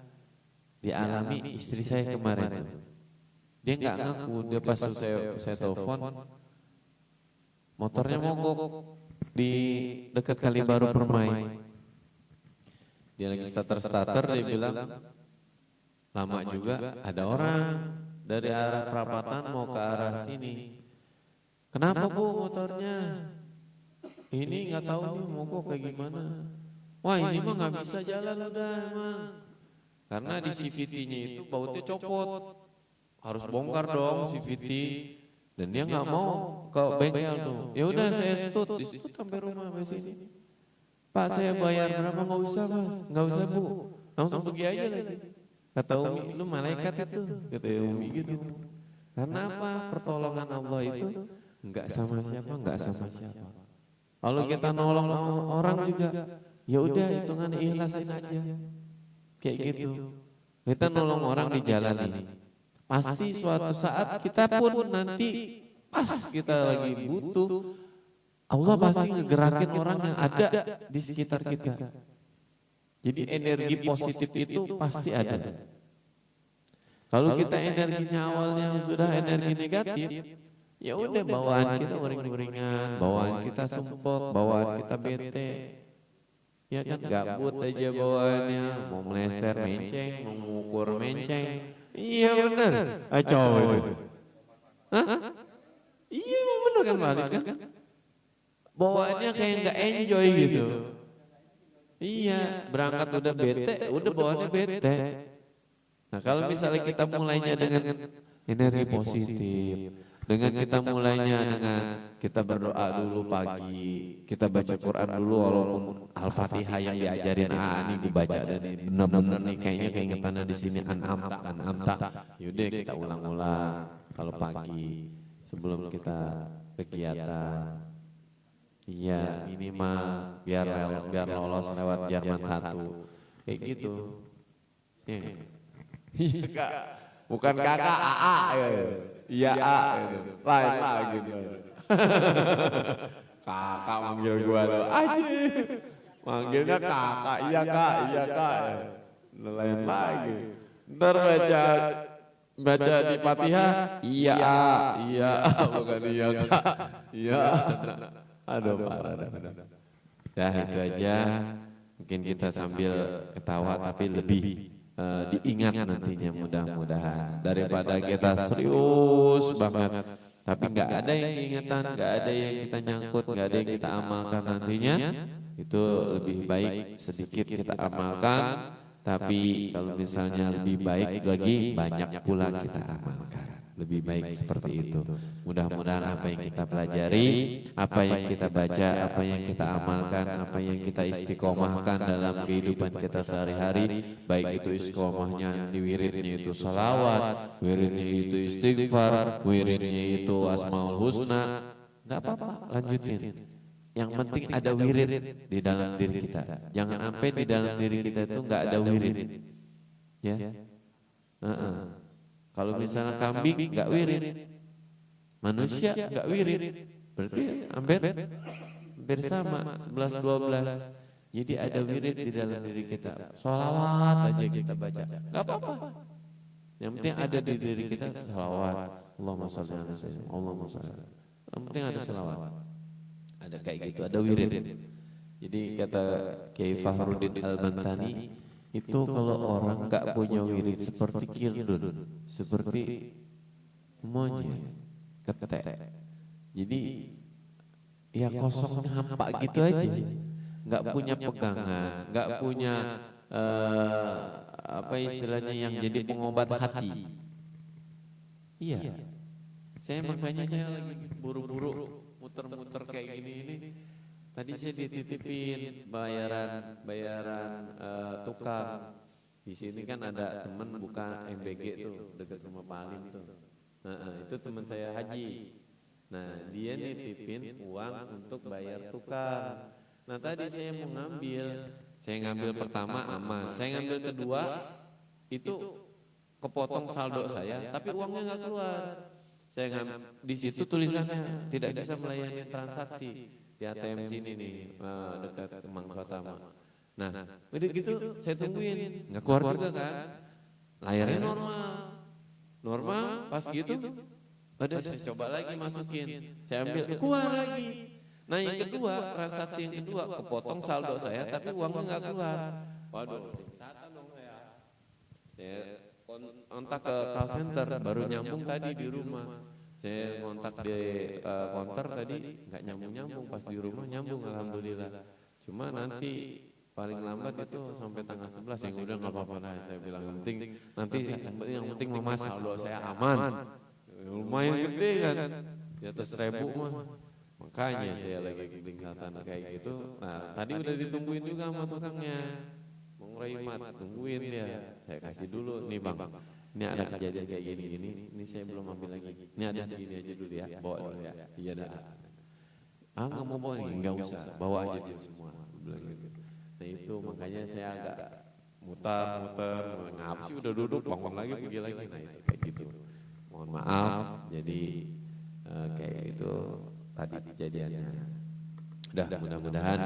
dialami istri saya kemarin. Dia nggak ngaku, dia pas saya telepon, motornya mogok di dekat Kalibaru Permai. Dia lagi starter, dia bilang lama juga ada orang dari arah perapatan mau ke arah sini. Kenapa Bu motornya? Ini nggak tahu nih mogok kayak gimana. Wah ini mah nggak bisa jalan udah emang. Karena di CVT-nya itu bautnya copot. Harus bongkar dong CVT. Dan dia nggak mau ke bengkel tuh. Ya udah saya stut sampai rumah sampai sini. Pak saya bayar berapa? Nggak usah Mas, nggak usah Bu. Langsung pergi aja lagi. Kata Umi, lu malaikat itu, kata Umi gitu. Karena apa? Pertolongan Allah itu nggak sama siapa, nggak sama siapa. Kalau kita nolong orang juga, ya udah hitungan ikhlasin aja, kayak gitu. Kita nolong orang di jalan ini, pasti suatu saat kita pun nanti pas kita lagi butuh, Allah pasti ngegerakin orang yang ada di sekitar kita. Jadi energi positif itu pasti ada. Kalau kita energinya awalnya sudah energi negatif, ya udah bawaan kita uring-uringan, bawaan kita sumpek, bawaan kita bete. Ya kan gabut aja bawaannya, mau melester menceng, mau mengukur menceng. Iya benar. Coba itu. Hah? Iya benar kan Malik kan? Bawaannya kayak nggak enjoy gitu. Iya, berangkat udah bete, udah bawaannya bete. Nah kalau misalnya kita mulainya dengan energi positif, dengan kita mulainya dengan kita berdoa dulu pagi, kita baca Quran dulu walaupun Al-Fatihah yang diajarin, ini gue baca dan ini benar-benar nih kayaknya keingetannya di sini an'amta. Yaudah kita ulang-ulang kalau pagi sebelum kita kegiatan. Iya, ini mah biar lolos lewat Jerman 1. Kayak gitu. Iya. Bukan kakak AA ya. Iya A gitu. Lain lagi gitu. Kakak manggil gua tuh. Anjir. Manggilnya kakak, iya kak. Lain lagi. Ntar baca di Fatihah, iya bukan iya kak. Iya. Aduh parah. Dah itu aja. Mungkin kita sambil ketawa tapi lebih diingat nantinya mudah-mudahan. Daripada kita serius banget tapi nggak ada yang diingatan, nggak ada yang kita nyangkut, nggak ada yang kita amalkan nantinya. Itu lebih baik sedikit kita amalkan. Tapi kalau misalnya lebih baik lagi banyak pula kita amalkan. Lebih baik seperti itu. Mudah-mudahan apa yang kita pelajari, apa yang kita baca, apa yang kita amalkan, apa yang kita istiqomahkan dalam kehidupan kita sehari-hari, baik itu istiqomahnya di wiridnya itu salawat, wiridnya itu istighfar, wiridnya itu asmaul husna, nggak apa-apa, lanjutin. Yang penting ada wirid di dalam diri kita. Jangan sampai di dalam diri kita itu nggak ada wirid, ya. Kalau misalnya kambing nggak wirid, manusia nggak wirid, berarti hampir sama 11-12. Jadi ada wirid di dalam diri kita. Sholawat aja kita baca, nggak apa-apa. Yang penting ada di diri kita sholawat. Allahumma sholli ala sayyidina Allahumma sholli. Yang penting ada sholawat. Ada kayak gitu, ada wirid. Jadi kata Kiai Fahruddin Al-Bantani, itu kalau orang nggak punya wirid seperti kirdun, seperti monyet, ketek. Jadi ya kosongnya hampa gitu aja, nggak punya pegangan, nggak punya apa istilahnya yang jadi pengobat hati. Iya, makanya saya lagi buru-buru muter-muter kayak gini ini. Tadi saya dititipin bayaran tukang. Di sini kan ada teman buka MBG tuh dekat rumah Pak Alim tuh. Itu teman saya Haji. Nah dia nitipin uang untuk bayar tukang. Nah tadi saya mau ngambil pertama aman. Saya ngambil kedua itu kepotong saldo saya, tapi uangnya nggak keluar. Saya di situ tulisannya tidak bisa melayani transaksi di ATM sini nih dekat Kemang Pratama. Nah, udah gitu saya tungguin, nggak keluar juga kan? Layarnya normal, pas gitu, udah saya coba lagi masukin, saya ambil keluar lagi. Nah yang kedua, transaksi yang kedua kepotong saldo saya, tapi uangnya nggak keluar. Waduh, satan dong saya. Saya kontak ke call center, baru nyambung tadi di rumah. Saya kontak di counter tadi, nggak nyambung pas di rumah nyambung, alhamdulillah. Cuma nanti paling lambat itu sampai tanggal 11 yang udah nggak apa-apa lah. Saya bilang yang penting mama saldo saya aman. Lumayan gede kan, di atas 1.000 mah. Makanya saya lagi kelihatan kayak gitu. Nah tadi udah ditungguin juga sama tukangnya. Bang Raimat, tungguin dia. Saya kasih dulu, nih bang. Ini ada kejadian kayak gini-gini. Ini saya belum ambil lagi. Ini ada segini aja dulu ya. Bawa dulu ya. Iya dah. Nggak mau bawa ini, nggak usah. Bawa aja dulu semua. Bilang gitu. Nah itu makanya saya agak muter. Ngapa sih udah duduk, bangun lagi, pergi lagi. Nah itu kayak gitu. Mohon maaf. Jadi kayak itu tadi kejadiannya. Mudah-mudahan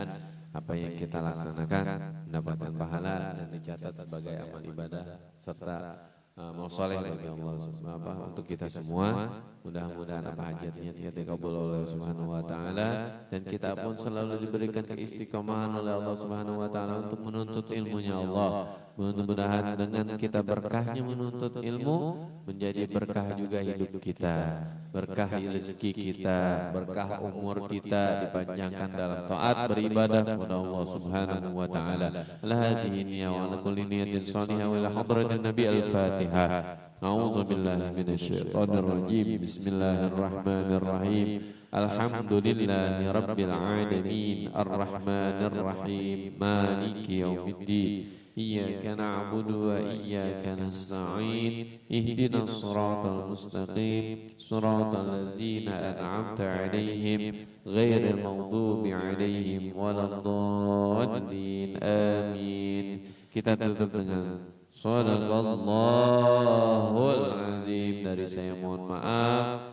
apa yang kita laksanakan mendapatkan pahala dan dicatat sebagai amal ibadah serta mausoleh bagi Allah untuk kita semua. Mudah-mudahan apa hajatnya kita dikabul oleh Allah Subhanahu wa taala, dan kita pun selalu diberikan keistiqomahan oleh Allah Subhanahu wa taala untuk menuntut ilmunya Allah. Mudah-mudahan dengan kita berkahnya menuntut ilmu menjadi berkah juga hidup kita, berkah rezeki kita, berkah umur kita dipanjangkan dalam taat beribadah kepada Allah Subhanahu wa taala. Al-hadihi niyya wa ala kulli niyatin salihah wa ila hadratin Nabi al-Fatihah. A'udzu billahi minasyaitonir rajim. Bismillahirrahmanirrahim. Alhamdulillahi rabbil alamin arrahmanir rahim maliki yaumiddin. إياك نعبد وإياك نستعين اهدنا الصراط المستقيم صراط الذين أنعمت عليهم غير المغضوب عليهم ولا الضالين آمين. Kita tutup dengan Shadaqallahul Azim. Dari saya mohon maaf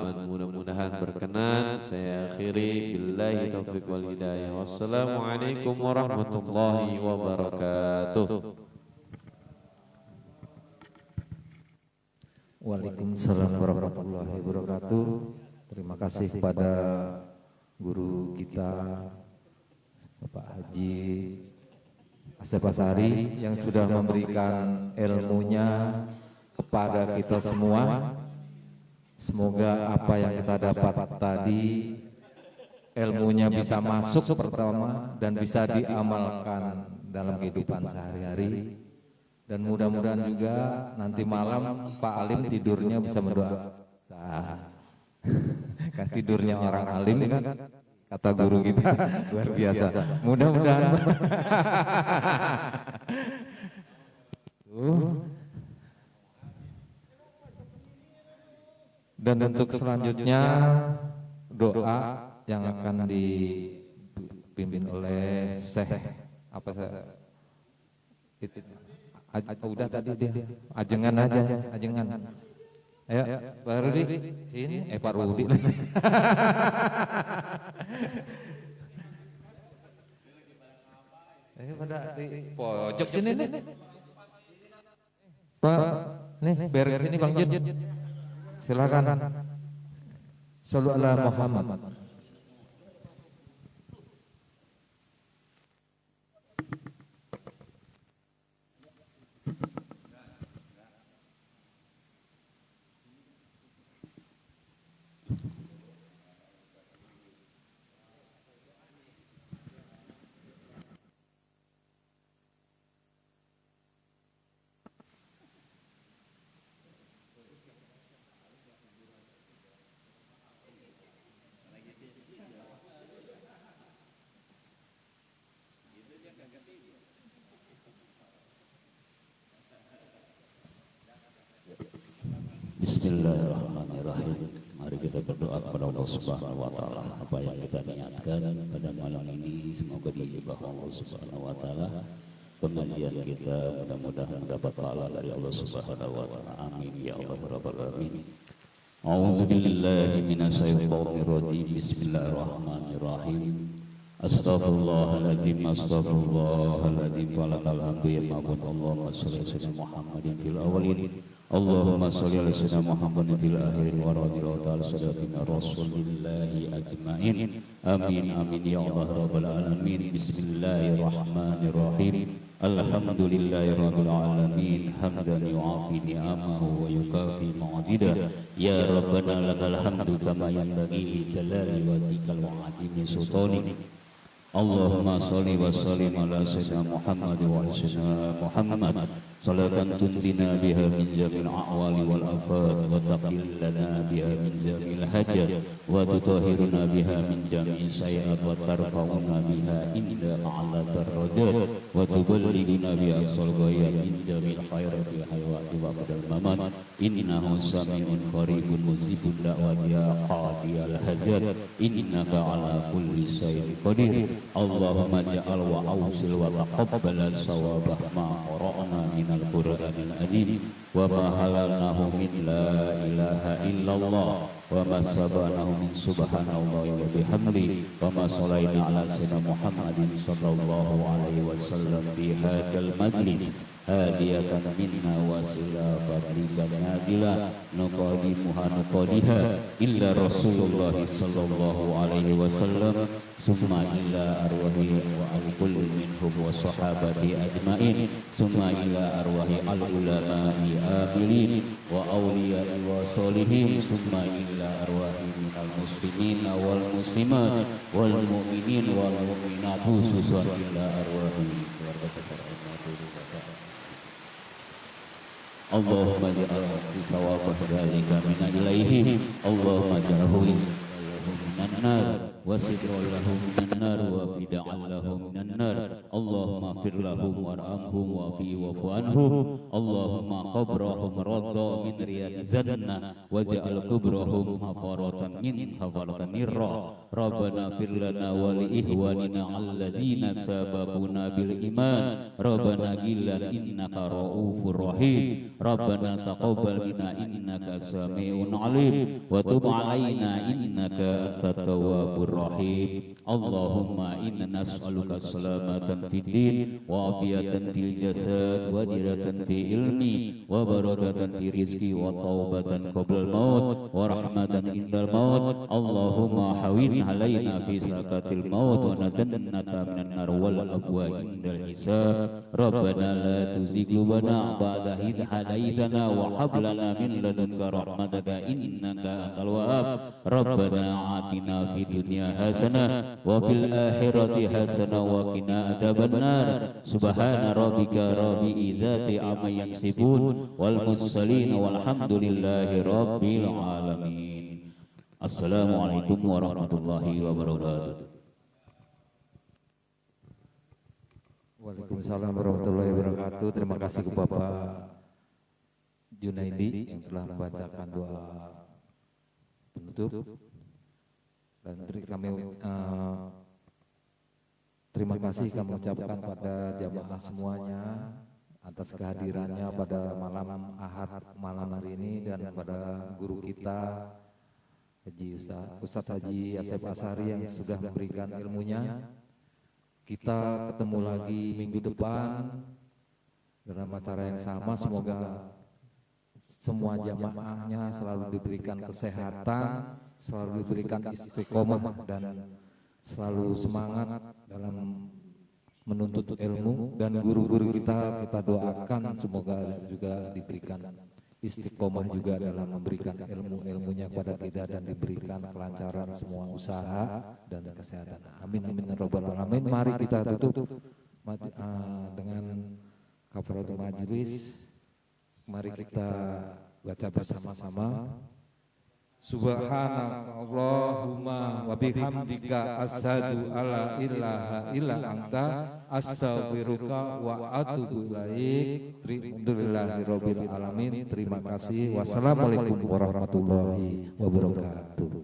dan mudah-mudahan berkenan. Saya akhiri billahi taufiq wal hidayah. Wassalamualaikum warahmatullahi wabarakatuh. Waalaikumsalam warahmatullahi wabarakatuh. Terima kasih kepada guru kita Bapak Haji Asep Asari yang sudah memberikan ilmunya kepada kita semua. Semoga apa yang kita dapat tadi ilmunya bisa masuk pertama dan bisa diamalkan dalam kehidupan sehari-hari, dan mudah-mudahan juga nanti malam Pak Alim tidurnya bisa mendoakan. Kan tidurnya orang alim kan, kata guru kita, luar biasa. Mudah-mudahan. Dan untuk selanjutnya doa yang akan dipimpin oleh Syekh udah tadi dia ajengan. Ayo Pak Rudi sini, Pak Rudi. Pada di pojok sini nih. Pak, nih beres sini Bang Jun. Silakan. Shallu ala Muhammad. Bismillahirrahmanirrahim. Mari kita berdoa kepada Allah Subhanahu wa taala. Apa yang kita niatkan pada malam ini semoga diijabah Allah Subhanahu wa taala. pengajian kita, mudah-mudahan mendapat pahala dari Allah Subhanahu wa taala. Amin ya Allah rabbal alamin. A'udzu billahi minasyaitonir rajim. Bismillahirrahmanirrahim. Astaghfirullahaladzim, astaghfirullahaladzim. Walakal hamdu ya ma'bud. Allahumma sholli ala sayyidina Muhammadin fil awwalin, Allahumma sholli ala sayyidina Muhammadin fil akhirin, wa radhiyallahu ta'ala sayyidina rasulillahi ajma'in. Amin amin ya Allah rabbal alamin. Bismillahirrahmanirrahim. Alhamdulillahi rabbil alamin, hamdan yu'afi ni'amahu wa yukafi ma'adidah. Ya Rabbana lakal hamdu kama yanbaghi li jalali wajhikal wa 'azimi sultanik. Allahumma sholli wa sallim ala sayyidina Muhammad wa ala sayyidina Muhammad salatan tuntina biha min jamil a'wali wal afat wa taqillana biha min jamil hajat wa tutahhiruna biha min jami'i sayiat wa tarfa'una biha inda a'la darajat wa tuballighuna biha aqsal ghayat min jamil khairatil hayati wa qadal mamat. Innahu sami'un qaribun mujibud da'wati ya qadiyal hajat innaka ala kulli shay'in qadir. Allahumma ja'al wa awsil wa taqabbal sawabah ma qara'na min al-Qur'anil azim wa ma halalnahu min la ilaha illallah wa ma sabanahu min subhanallahi wa bihamdi wa ma sallaina ala sayyidina Muhammadin sallallahu alaihi wasallam bi hadzal majlis hadiyatan minna wasila fadlika nadila nuqadimuha nuqadiha illa Rasulullah sallallahu alaihi wasallam summa ila arwahi wa al-kulli minhum wa sahabati ajma'in summa ila arwahi al-ulama'i abilin wa awliya'i wa solihin summa ila arwahi minal muslimin wal muslimat wal mu'minin wal mu'minat khususan ila arwahi keluarga besar Allahumma ja'al thawabah dzalika min ilaihim Allahumma ja'alhu minan nar wa sidran lahum minan nar wa fida'an lahum minan nar Allahumma fir lahum warhamhum wa fi wa'fu anhum Allahumma qabrahum radda min riyadil jannah waj'al kubrahum hafaratan min hafaratan nirra Rabbana fir lana wa li ihwanina alladzina sabaquna bil iman Rabbana ghillan innaka raufur rahim Rabbana taqabbal minna innaka sami'un alim wa tub 'alaina innaka antat tawwabur rahim Allahumma inna nas'aluka salamatan fid din wa afiyatan fil jasad wa diratan fi ilmi wa barakatan fi rizqi wa taubatan qabla al-maut wa rahmatan indal maut Allahumma hawin alaina fi sakatil maut wa najannata minan nar wal abwa indal hisab Rabbana la tuzigh qulubana ba'da idh hadaitana wa hab lana min ladunka rahmataka innaka antal wahhab Rabbana atina fid dunya hasanah wa fil akhirati hasanah wa qina adzabannar subhana rabbika rabbil izzati amma yasifun wal mursalin walhamdulillahi rabbil alamin. Assalamualaikum warahmatullahi wabarakatuh. Waalaikumsalam warahmatullahi wabarakatuh. Terima kasih ke Bapak Junaidi yang telah membacakan doa penutup. Dan terima kasih kami ucapkan pada jamaah semuanya atas kehadirannya pada malam Ahad malam hari ini dan pada guru kita Ustadz Haji Asep Asari yang sudah memberikan ilmunya. Kita ketemu lagi minggu depan dalam acara yang sama. Semoga semua jamaahnya selalu diberikan kesehatan, selalu diberikan istiqomah dan selalu semangat dalam menuntut ilmu, dan guru-guru kita doakan semoga juga diberikan istiqomah juga dalam memberikan ilmu-ilmunya kepada kita dan diberikan kelancaran semua usaha dan kesehatan. Amin amin ya rabbal alamin. Mari kita tutup dengan kafaratul majlis. Mari kita baca bersama-sama. Subhanaka Allahumma wa bihamdika asyhadu alla ilaha illa anta astaghfiruka wa atubu ilaik. Alhamdulillahirabbil alamin. Terima kasih. Wassalamualaikum warahmatullahi wabarakatuh.